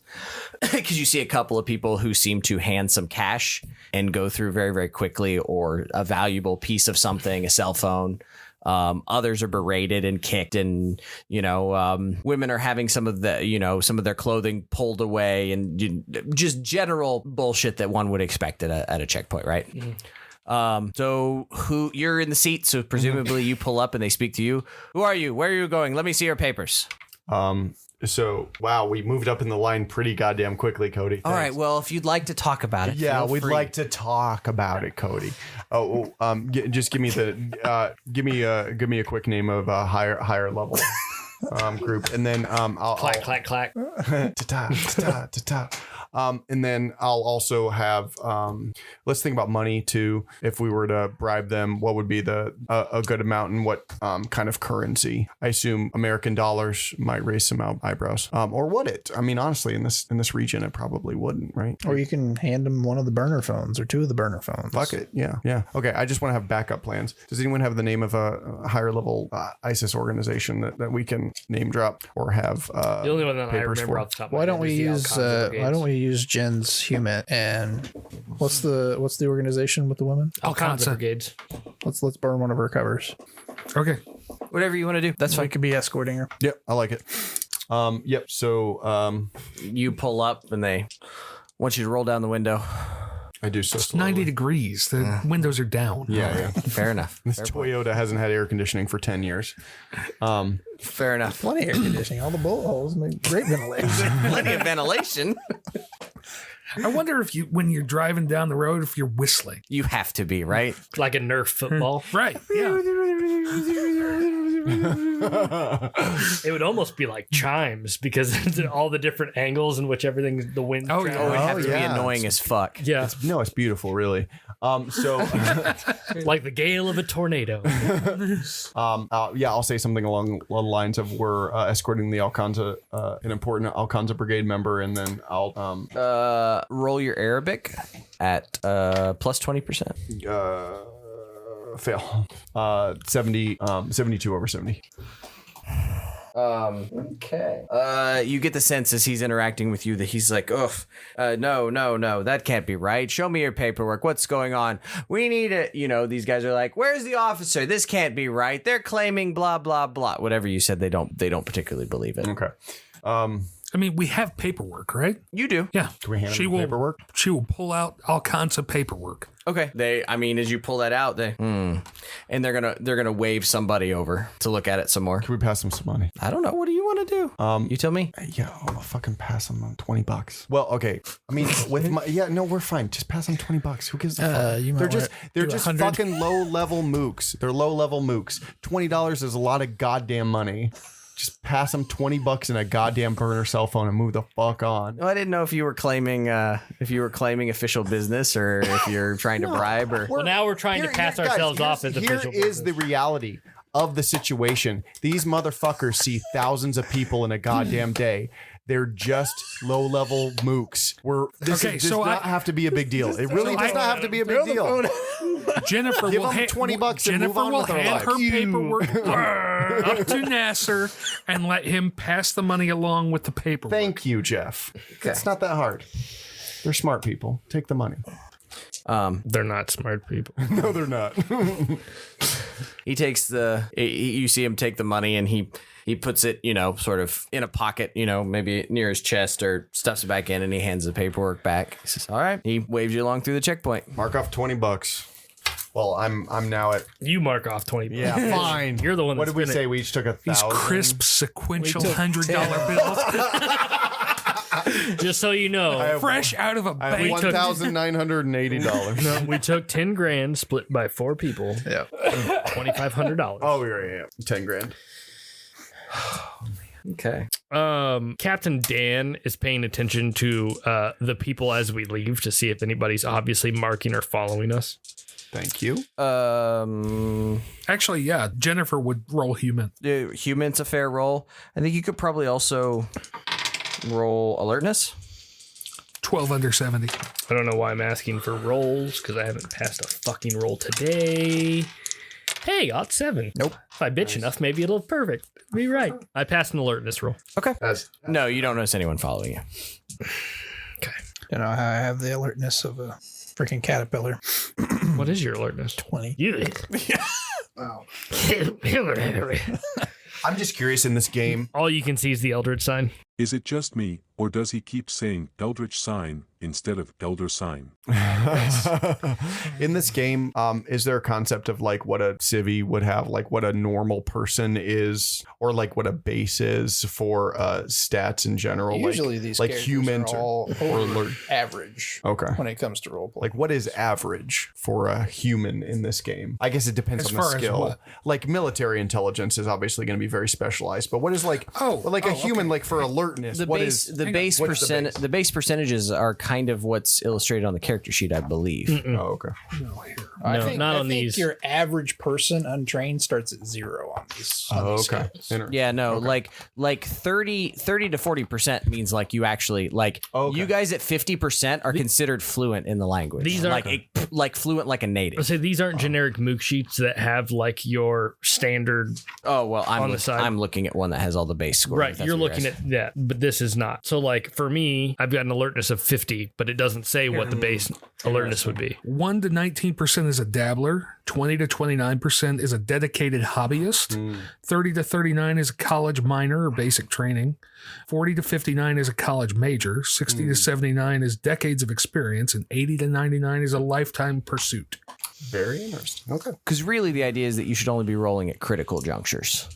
Speaker 1: Because you see a couple of people who seem to hand some cash and go through very, very quickly, or a valuable piece of something, a cell phone. Others are berated and kicked, and women are having some of their clothing pulled away, and just general bullshit that one would expect at a checkpoint, right? Mm-hmm. So you're in the seat, so presumably you pull up and they speak to you. Who are you? Where are you going? Let me see your papers.
Speaker 7: So, wow, we moved up in the line pretty goddamn quickly, Cody. Thanks.
Speaker 1: All right, well, if you'd like to talk about it,
Speaker 7: yeah,
Speaker 1: feel
Speaker 7: we'd
Speaker 1: free.
Speaker 7: like to talk about it, Cody. Just give me give me a quick name of a higher level group, and then I'll
Speaker 5: Clack.
Speaker 7: ta-ta. And then I'll also have let's think about money too. If we were to bribe them, what would be a good amount, and what kind of currency? I assume American dollars might raise some eyebrows. Or would it? I mean, honestly, in this region, it probably wouldn't, right?
Speaker 6: Or you can hand them one of the burner phones or two of the burner phones.
Speaker 7: Fuck it. Yeah. Okay. I just want to have backup plans. Does anyone have the name of a higher level ISIS organization that we can name drop or have
Speaker 5: the only one that I remember
Speaker 7: for?
Speaker 5: off the top of my
Speaker 6: Why
Speaker 5: head
Speaker 6: don't we
Speaker 5: is the Alcantara
Speaker 6: use Jen's Human, and what's the organization with the women?
Speaker 5: Alcantara Brigades.
Speaker 6: Let's burn one of her covers.
Speaker 4: Okay.
Speaker 1: Whatever you want to do. That's
Speaker 6: So I
Speaker 1: fine.
Speaker 6: could be escorting her.
Speaker 7: Yep. I like it. Yep. So
Speaker 1: You pull up and they want you to roll down the window.
Speaker 7: I do so
Speaker 4: It's
Speaker 7: slowly.
Speaker 4: 90 degrees. The windows are down.
Speaker 7: Yeah.
Speaker 1: Fair enough.
Speaker 7: This Toyota hasn't had air conditioning for 10 years.
Speaker 1: Fair enough.
Speaker 6: Plenty of air conditioning. All the bullet holes make great ventilation.
Speaker 1: Plenty of ventilation.
Speaker 4: I wonder if when you're driving down the road, if you're whistling.
Speaker 1: You have to be, right?
Speaker 5: Like a Nerf football.
Speaker 4: Right. Yeah.
Speaker 5: It would almost be like chimes because all the different angles in which everything, the wind.
Speaker 4: Oh, yeah.
Speaker 1: Oh, it'd have to be
Speaker 7: yeah.
Speaker 1: annoying as fuck.
Speaker 5: Yeah.
Speaker 7: No, it's beautiful, really. So,
Speaker 5: Like the gale of a tornado.
Speaker 7: I'll say something along the lines of we're escorting the Alcantara, an important Alcantara Brigade member, and then I'll
Speaker 1: Roll your Arabic at plus 20%.
Speaker 7: fail. 72 over 70.
Speaker 1: Okay. You get the sense as he's interacting with you that he's like, ugh, no, that can't be right. Show me your paperwork. What's going on? We need it. These guys are like, where's the officer? This can't be right. They're claiming blah, blah, blah. Whatever you said, they don't particularly believe it.
Speaker 7: Okay.
Speaker 4: I mean, we have paperwork, right?
Speaker 1: You do.
Speaker 4: Yeah.
Speaker 7: Can we hand them the paperwork?
Speaker 4: She will pull out all kinds of paperwork.
Speaker 1: Okay. As you pull that out, and they're gonna wave somebody over to look at it some more.
Speaker 7: Can we pass them some money?
Speaker 1: I don't know. What do you want to do? You tell me.
Speaker 7: Yeah, I'll fucking pass them $20. Well, okay. I mean, with we're fine. Just pass them $20. Who gives a fuck?
Speaker 6: You might
Speaker 7: They're
Speaker 6: do
Speaker 7: just
Speaker 6: 100.
Speaker 7: fucking low level mooks. They're low level mooks. $20 is a lot of goddamn money. Just pass them $20 in a goddamn burner cell phone and move the fuck on.
Speaker 1: Well, I didn't know if you were claiming official business or if you're trying to bribe or.
Speaker 5: Well, now we're trying to pass ourselves off as official
Speaker 7: Here is
Speaker 5: business.
Speaker 7: the reality of the situation. These motherfuckers see thousands of people in a goddamn day. They're just low-level mooks. This does not have to be a big deal. It really does not have to be a big deal.
Speaker 4: Jennifer
Speaker 7: Give
Speaker 4: will
Speaker 7: them $20 and move
Speaker 4: Jennifer
Speaker 7: on
Speaker 4: will
Speaker 7: with their
Speaker 4: hand
Speaker 7: life.
Speaker 4: her paperwork up to Nasser and let him pass the money along with the paperwork.
Speaker 7: Thank you, Jeff. It's not that hard. They're smart people. Take the money.
Speaker 5: They're not smart people.
Speaker 7: No, they're not.
Speaker 1: He takes you see him take the money and he puts it, sort of in a pocket, maybe near his chest or stuffs it back in and he hands the paperwork back. He says, all right. He waves you along through the checkpoint.
Speaker 7: Mark off $20. Well, I'm now at.
Speaker 5: You mark off 20 bucks.
Speaker 7: Yeah, fine.
Speaker 5: You're the one
Speaker 7: What
Speaker 5: that's
Speaker 7: did we
Speaker 5: been
Speaker 7: say? We each took
Speaker 4: These
Speaker 7: 1,000.
Speaker 4: crisp sequential
Speaker 6: We took
Speaker 4: $100 bills,
Speaker 5: Just so you know.
Speaker 4: fresh out of a
Speaker 7: I have
Speaker 4: bank.
Speaker 7: $1,980.
Speaker 5: No, we took 10 grand split by 4 people.
Speaker 6: Yeah.
Speaker 5: $2,500.
Speaker 7: Oh, yeah. 10 grand.
Speaker 1: Okay.
Speaker 5: Captain Dan is paying attention to the people as we leave to see if anybody's obviously marking or following us.
Speaker 7: Thank you.
Speaker 4: Actually, yeah, Jennifer would roll human.
Speaker 1: Human's a fair roll. I think you could probably also roll alertness.
Speaker 4: 12 under 70.
Speaker 5: I don't know why I'm asking for rolls because I haven't passed a fucking roll today. Hey, got 7.
Speaker 1: Nope.
Speaker 5: If I bitch enough, maybe it'll perfect. Be right. I passed an alertness roll.
Speaker 1: Okay.
Speaker 7: No,
Speaker 1: you don't notice anyone following you.
Speaker 5: Okay.
Speaker 6: You know how I have the alertness of a freaking caterpillar.
Speaker 5: What is your alertness?
Speaker 6: 20.
Speaker 5: You.
Speaker 6: Wow.
Speaker 7: I'm just curious in this game.
Speaker 5: All you can see is the Eldritch sign.
Speaker 2: Is it just me, or does he keep saying Eldritch sign instead of Elder sign?
Speaker 7: In this game, is there a concept of like what a civvy would have, like what a normal person is, or like what a base is for stats in general?
Speaker 6: Usually these
Speaker 7: like
Speaker 6: characters
Speaker 7: humans
Speaker 6: are all
Speaker 7: or
Speaker 6: over average
Speaker 7: Okay.
Speaker 6: when it comes to roleplay.
Speaker 7: Like what is average for a human in this game? I guess it depends
Speaker 4: As
Speaker 7: on the
Speaker 4: far as
Speaker 7: skill.
Speaker 4: what?
Speaker 7: Like military intelligence is obviously going to be very specialized, but what is like a human like for alertness?
Speaker 1: The
Speaker 7: What
Speaker 1: base,
Speaker 7: is-
Speaker 1: the base
Speaker 7: what's the
Speaker 1: percent,
Speaker 7: base?
Speaker 1: the base percentages are kind of what's illustrated on the character sheet, I believe.
Speaker 7: Oh, okay.
Speaker 6: I
Speaker 5: No,
Speaker 6: think,
Speaker 5: not
Speaker 6: I
Speaker 5: on
Speaker 6: think
Speaker 5: these.
Speaker 6: your average person untrained starts at 0 on these. On these
Speaker 7: Okay.
Speaker 6: scales.
Speaker 1: Yeah, no, like 30 to 40% means like you actually like
Speaker 7: Okay.
Speaker 1: you guys at 50% are considered fluent in the language.
Speaker 5: These are-
Speaker 1: like fluent like a
Speaker 5: I
Speaker 1: native.
Speaker 5: say these aren't generic mook sheets that have like your standard.
Speaker 1: Oh well,
Speaker 5: on the side.
Speaker 1: I'm looking at one that has all the base scores.
Speaker 5: Right, you're looking at that, but this is not. So like for me, I've got an alertness of 50, but it doesn't say what the base alertness would be.
Speaker 4: 1 to 19% is a dabbler. 20 to 29% is a dedicated hobbyist. 30 to 39 is a college minor or basic training. 40 to 59 is a college major. 60 to 79 is decades of experience. And 80 to 99 is a lifetime pursuit.
Speaker 7: Very interesting. Okay.
Speaker 1: Because really, the idea is that you should only be rolling at critical junctures.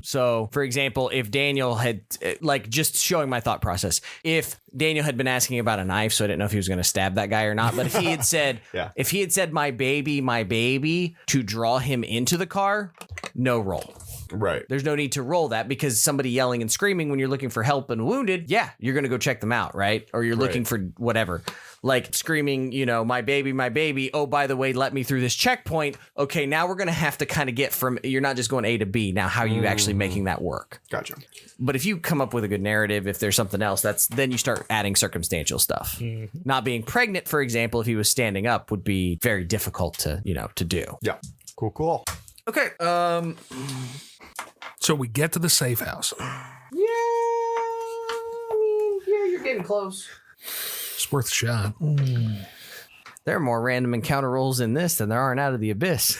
Speaker 1: So, for example, if Daniel had, like, just showing my thought process, if Daniel had been asking about a knife, so I didn't know if he was going to stab that guy or not, but if he had said, my baby, to draw him into the car, no roll.
Speaker 7: Right.
Speaker 1: There's no need to roll that because somebody yelling and screaming when you're looking for help and wounded, yeah, you're going to go check them out, right? Or you're looking for whatever. Like screaming, my baby. Oh, by the way, let me through this checkpoint. Okay, now we're going to have to kind of get from, you're not just going A to B. Now, how are you actually making that work?
Speaker 7: Gotcha.
Speaker 1: But if you come up with a good narrative, if there's something else, then you start adding circumstantial stuff. Not being pregnant, for example, if he was standing up would be very difficult to do.
Speaker 7: Yeah. Cool.
Speaker 1: Okay.
Speaker 4: So we get to the safe house.
Speaker 1: You're getting close.
Speaker 4: It's worth a shot.
Speaker 1: There are more random encounter rolls in this than there are in Out of the Abyss.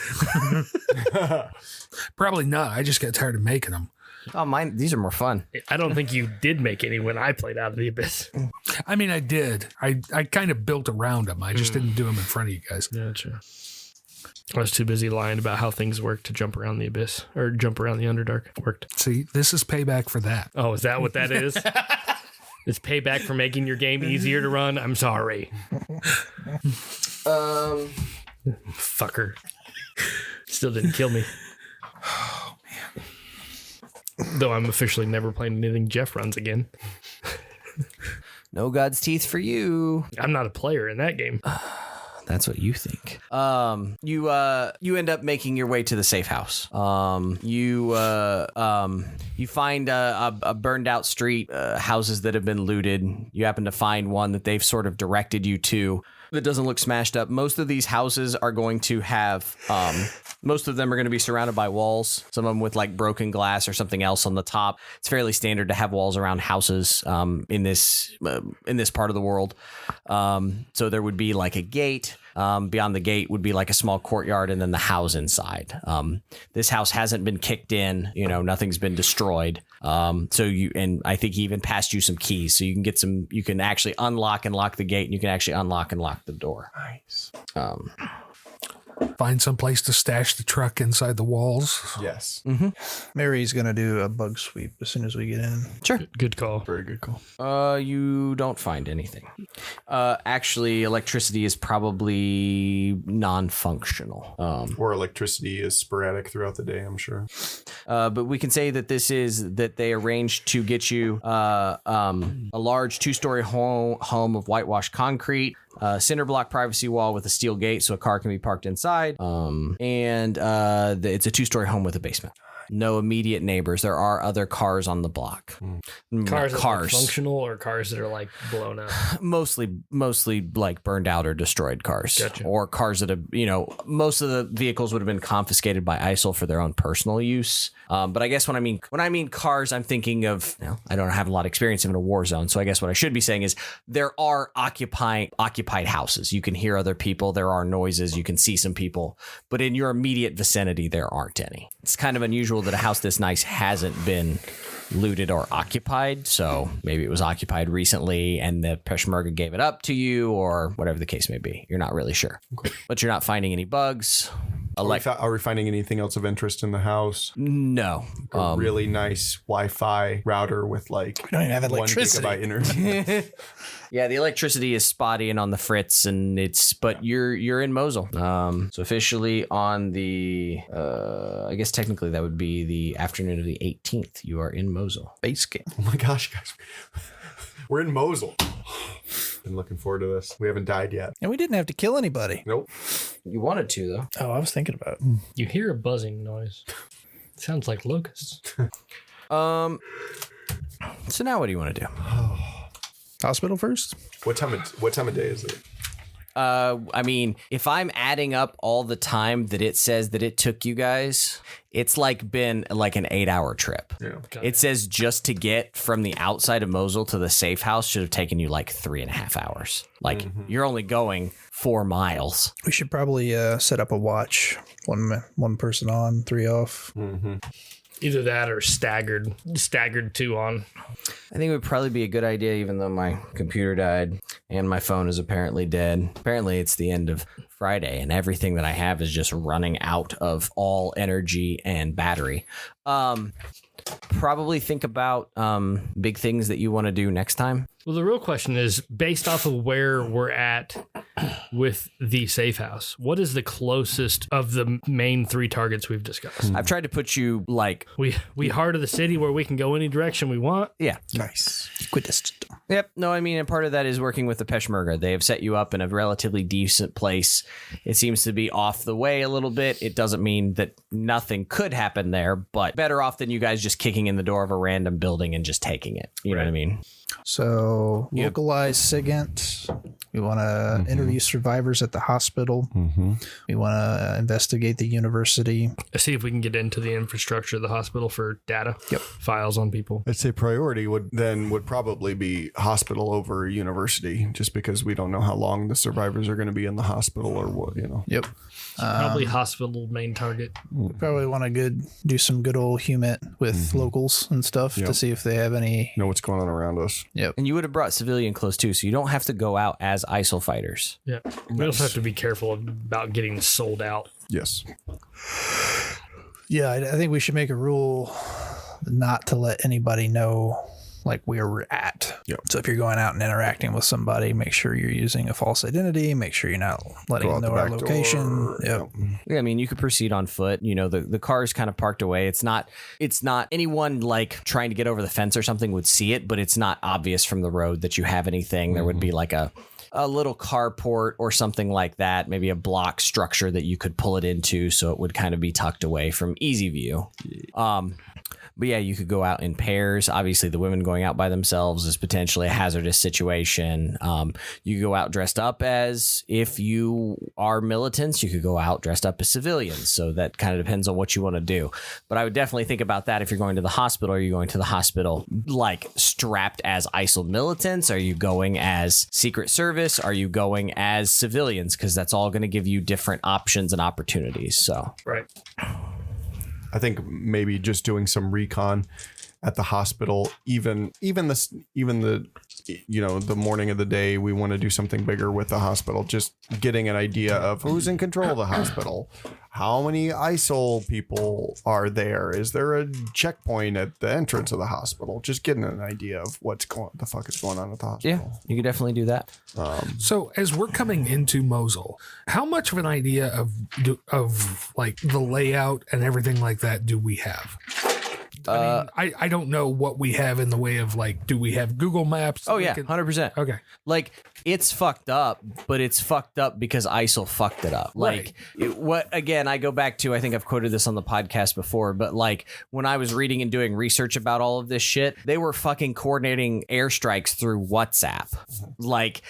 Speaker 4: Probably not. I just got tired of making them.
Speaker 1: Oh, mine. These are more fun.
Speaker 5: I don't think you did make any when I played Out of the Abyss.
Speaker 4: I mean, I did. I kind of built around them. I just didn't do them in front of you guys.
Speaker 5: Gotcha. I was too busy lying about how things work to jump around the abyss or jump around the Underdark. It worked.
Speaker 4: See, this is payback for that.
Speaker 5: Oh, is that what that is? It's payback for making your game easier to run? I'm sorry. Fucker. Still didn't kill me. Oh, man. Though I'm officially never playing anything Jeff runs again.
Speaker 1: No God's teeth for you.
Speaker 5: I'm not a player in that game.
Speaker 1: That's what you think. You end up making your way to the safe house. You find a burned out street, houses that have been looted. You happen to find one that they've sort of directed you to. that doesn't look smashed up. Most of these houses are going to have, most of them are going to be surrounded by walls, some of them with like broken glass or something else on the top. It's fairly standard to have walls around houses in this part of the world. So there would be like a gate. Beyond the gate would be like a small courtyard and then the house inside. This house hasn't been kicked in, nothing's been destroyed. And I think he even passed you some keys so you can actually unlock and lock the gate, and you can actually unlock and lock the door.
Speaker 7: Nice.
Speaker 4: Find some place to stash the truck inside the walls.
Speaker 7: Yes.
Speaker 6: Mary's going to do a bug sweep as soon as we get in.
Speaker 1: Sure.
Speaker 5: Good call.
Speaker 7: Very good call.
Speaker 1: You don't find anything. Actually, electricity is probably non-functional.
Speaker 7: Or electricity is sporadic throughout the day, I'm sure.
Speaker 1: But we can say that that they arranged to get you a large 2-story home of whitewashed concrete, cinder block privacy wall with a steel gate so a car can be parked inside. And it's a 2-story home with a basement. No immediate neighbors. There are other cars on the block.
Speaker 5: Cars that are functional or cars that are like blown up?
Speaker 1: Mostly like burned out or destroyed cars.
Speaker 5: Gotcha.
Speaker 1: Or cars that have, most of the vehicles would have been confiscated by ISIL for their own personal use. But I guess when I mean cars, I'm thinking of, I don't have a lot of experience in a war zone. So I guess what I should be saying is there are occupied houses. You can hear other people. There are noises. You can see some people. But in your immediate vicinity, there aren't any. It's kind of unusual that a house this nice hasn't been looted or occupied. So maybe it was occupied recently and the Peshmerga gave it up to you or whatever the case may be. You're not really sure. Okay. But you're not finding any bugs.
Speaker 7: Are we finding anything else of interest in the house?
Speaker 1: No.
Speaker 7: A really nice Wi-Fi router with like
Speaker 6: We don't even have electricity.
Speaker 7: 1 gigabyte internet.
Speaker 1: Yeah, the electricity is spotty and on the fritz, but you're in Mosul. So officially on the I guess technically that would be the afternoon of the 18th. You are in Mosul.
Speaker 6: Base game.
Speaker 7: Oh my gosh, guys. We're in Mosul. Been looking forward to this. We haven't died yet.
Speaker 6: And we didn't have to kill anybody.
Speaker 7: Nope.
Speaker 1: You wanted to though.
Speaker 6: Oh, I was thinking about it.
Speaker 5: You hear a buzzing noise. Sounds like locusts.
Speaker 1: So now what do you want to do?
Speaker 6: Hospital first?
Speaker 7: What time of day is it?
Speaker 1: I mean, if I'm adding up all the time that it says that it took you guys, it's been like an 8-hour trip.
Speaker 7: Yeah.
Speaker 1: It says just to get from the outside of Mosul to the safe house should have taken you like 3.5 hours. You're only going 4 miles.
Speaker 6: We should probably set up a watch. One person on, 3 off.
Speaker 7: Mm-hmm.
Speaker 5: Either that or staggered 2 on.
Speaker 1: I think it would probably be a good idea, even though my computer died and my phone is apparently dead. Apparently it's the end of Friday and everything that I have is just running out of all energy and battery. Probably think about big things that you want to do next time.
Speaker 5: Well, the real question is, based off of where we're at with the safe house, what is the closest of the main 3 targets we've discussed?
Speaker 1: I've tried to put you
Speaker 5: We heart of the city where we can go any direction we want.
Speaker 1: Yeah.
Speaker 6: Nice. Equidistant.
Speaker 1: Yep. No, I mean, and part of that is working with the Peshmerga. They have set you up in a relatively decent place. It seems to be off the way a little bit. It doesn't mean that nothing could happen there, but better off than you guys just kicking in the door of a random building and just taking it. You know what I mean?
Speaker 6: So localize SIGINT. We want to interview survivors at the hospital.
Speaker 7: Mm-hmm.
Speaker 6: We want to investigate the university.
Speaker 5: See if we can get into the infrastructure of the hospital for data.
Speaker 6: Yep.
Speaker 5: Files on people.
Speaker 7: I'd say priority would probably be hospital over university, just because we don't know how long the survivors are going to be in the hospital or what,
Speaker 6: Yep.
Speaker 5: Probably hospital main target.
Speaker 6: We probably want to do some good old human with locals and stuff to see if they have any.
Speaker 7: Know what's going on around us.
Speaker 6: Yep.
Speaker 1: And you would have brought civilian close too, so you don't have to go out as ISIL fighters.
Speaker 5: Yeah. We also have to be careful about getting sold out.
Speaker 7: Yes.
Speaker 6: Yeah, I think we should make a rule not to let anybody know where we're at.
Speaker 7: Yep.
Speaker 6: So if you're going out and interacting with somebody, make sure you're using a false identity. Make sure you're not letting them know our location. Yep.
Speaker 1: Yeah, I mean, you could proceed on foot. The car is kind of parked away. It's not anyone trying to get over the fence or something would see it, but it's not obvious from the road that you have anything. There would be a little carport or something like that, maybe a block structure that you could pull it into so it would kind of be tucked away from easy view. But yeah, you could go out in pairs. Obviously, the women going out by themselves is potentially a hazardous situation. You could go out dressed up as, if you are militants, you could go out dressed up as civilians. So that kind of depends on what you want to do. But I would definitely think about that if you're going to the hospital. Are you going to the hospital like strapped as ISIL militants? Are you going as Secret Service? Are you going as civilians? Because that's all going to give you different options and opportunities. So
Speaker 5: Right.
Speaker 7: I think maybe just doing some recon at the hospital, even the the morning of the day we want to do something bigger with the hospital, just getting an idea of who's in control of the hospital, how many ISIL people are there, is there a checkpoint at the entrance of the hospital, just getting an idea of the fuck is going on at the hospital.
Speaker 1: yeah, you could definitely do that.
Speaker 4: So as we're coming into Mosul, how much of an idea of like the layout and everything like that do we have? I mean, I don't know what we have in the way of like, do we have Google Maps?
Speaker 1: Oh yeah, 100%.
Speaker 4: Okay.
Speaker 1: Like, it's fucked up, but it's fucked up because ISIL fucked it up. Like, again, I go back to, I think I've quoted this on the podcast before, but like when I was reading and doing research about all of this shit, they were fucking coordinating airstrikes through WhatsApp. Like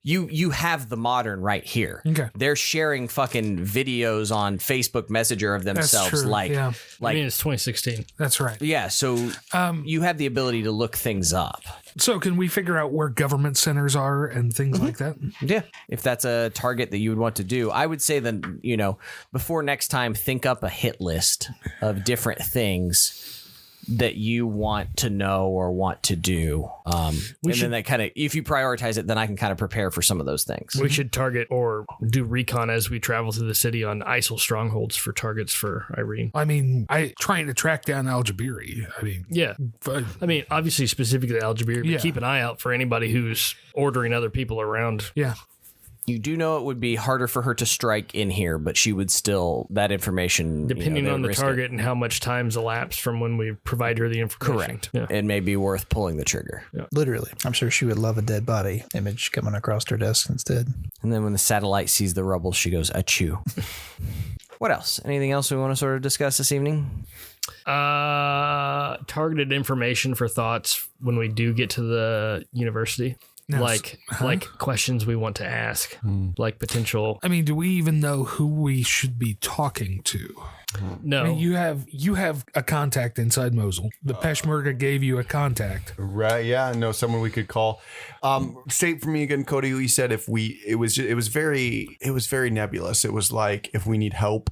Speaker 1: you have the modern right here.
Speaker 4: Okay.
Speaker 1: They're sharing fucking videos on Facebook Messenger of themselves.
Speaker 4: That's true.
Speaker 1: Like,
Speaker 4: Yeah.
Speaker 5: I mean, it's 2016.
Speaker 4: That's right.
Speaker 1: yeah. So you have the ability to look things up.
Speaker 4: So can we figure out where government centers are and things like that?
Speaker 1: Yeah. If that's a target that you would want to do, I would say then, before next time, think up a hit list of different things that you want to know or want to do. Then that kind of, if you prioritize it, then I can kind of prepare for some of those things.
Speaker 5: We should target or do recon as we travel through the city on ISIL strongholds for targets for Irene.
Speaker 4: I mean, trying to track down Al Jabiri. I mean,
Speaker 5: Yeah. I mean, obviously specifically Al Jabir, but
Speaker 4: Yeah.
Speaker 5: keep an eye out for anybody who's ordering other people around.
Speaker 4: yeah.
Speaker 1: You do know it would be harder for her to strike in here, but she would still, that information,
Speaker 5: Depending
Speaker 1: they
Speaker 5: on
Speaker 1: would
Speaker 5: the
Speaker 1: risk
Speaker 5: target and how much time's elapsed from when we provide her the
Speaker 1: it.
Speaker 5: information.
Speaker 1: Correct.
Speaker 5: Yeah.
Speaker 1: It may be worth pulling the trigger.
Speaker 6: Literally. I'm sure she would love a dead body image coming across her desk instead.
Speaker 1: And then when the satellite sees the rubble, she goes, achoo. What else? Anything else we want to sort of discuss this evening?
Speaker 5: Targeted information for thoughts when we do get to the university.
Speaker 4: Yes.
Speaker 5: Like questions we want to ask, like potential.
Speaker 4: I mean, do we even know who we should be talking to?
Speaker 5: No,
Speaker 4: I mean, you have a contact inside Mosul. The Peshmerga gave you a contact.
Speaker 7: Right. Yeah. No, someone we could call. Say for me again, Cody, you said it was very nebulous. It was like, if we need help.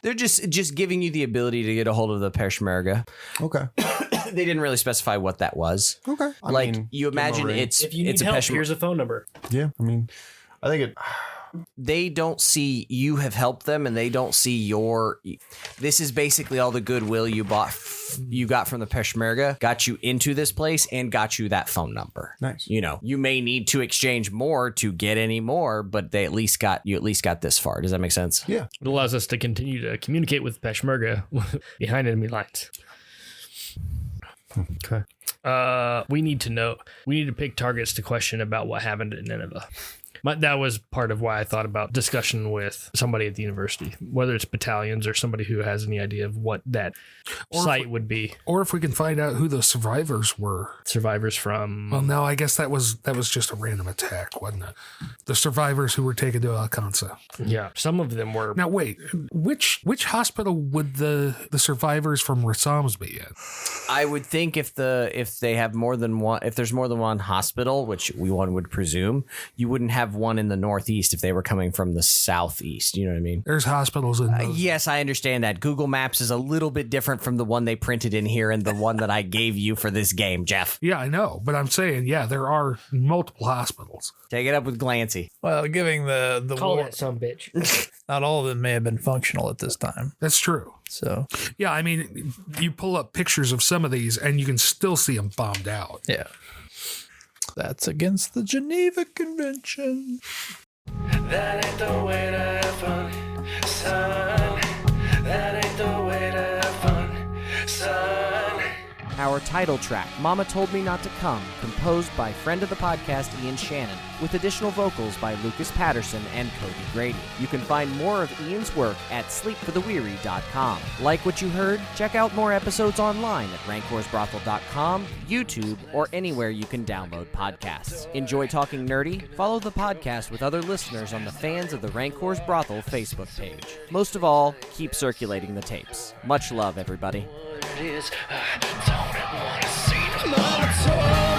Speaker 1: They're just giving you the ability to get a hold of the Peshmerga.
Speaker 7: Okay.
Speaker 1: They didn't really specify what that was.
Speaker 7: Okay.
Speaker 1: You imagine it's
Speaker 5: if you need
Speaker 1: it's a
Speaker 5: help,
Speaker 1: Peshmerga.
Speaker 5: here's a phone number.
Speaker 7: Yeah. I mean, I think it.
Speaker 1: They don't see you have helped them, and they don't see your. This is basically all the goodwill you got from the Peshmerga, got you into this place, and got you that phone number.
Speaker 7: Nice.
Speaker 1: You may need to exchange more to get any more, but they at least got this far. Does that make sense?
Speaker 7: Yeah.
Speaker 5: It allows us to continue to communicate with Peshmerga behind enemy lines.
Speaker 7: Okay.
Speaker 5: We need to pick targets to question about what happened in Nineveh. That was part of why I thought about discussion with somebody at the university, whether it's battalions or somebody who has any idea of what that site would be.
Speaker 4: Or if we can find out who the survivors were.
Speaker 5: Survivors from...
Speaker 4: Well, no, I guess that was just a random attack, wasn't it? The survivors who were taken to Alcanza.
Speaker 5: Yeah, some of them were...
Speaker 4: Now, wait, which hospital would the survivors from Rassams be in?
Speaker 1: I would think if they have more than one, if there's more than one hospital, which one would presume, you wouldn't have one in the northeast if they were coming from the southeast. You know what I mean?
Speaker 4: There's hospitals in those.
Speaker 1: Yes, I understand that. Google Maps is a little bit different from the one they printed in here and the one that I gave you for this game, Jeff.
Speaker 4: Yeah, I know, but I'm saying, yeah, there are multiple hospitals.
Speaker 1: Take it up with Glancy.
Speaker 6: Well, giving the
Speaker 5: Call
Speaker 6: war,
Speaker 5: that some bitch.
Speaker 6: not all of them may have been functional at this time.
Speaker 4: That's true.
Speaker 6: So,
Speaker 4: Yeah, I mean, you pull up pictures of some of these and you can still see them bombed out.
Speaker 6: yeah. That's against the Geneva Convention.
Speaker 3: That ain't the way to have fun, son. That ain't the way to have fun, son.
Speaker 8: Our title track, Mama Told Me Not to Come, composed by friend of the podcast Ian Shannon, with additional vocals by Lucas Patterson and Cody Grady. You can find more of Ian's work at sleepfortheweary.com. Like what you heard? Check out more episodes online at rancorsbrothel.com, YouTube, or anywhere you can download podcasts. Enjoy talking nerdy? Follow the podcast with other listeners on the Fans of the Rancor's Brothel Facebook page. Most of all, keep circulating the tapes. Much love, everybody.
Speaker 3: It is, I don't want to see no more.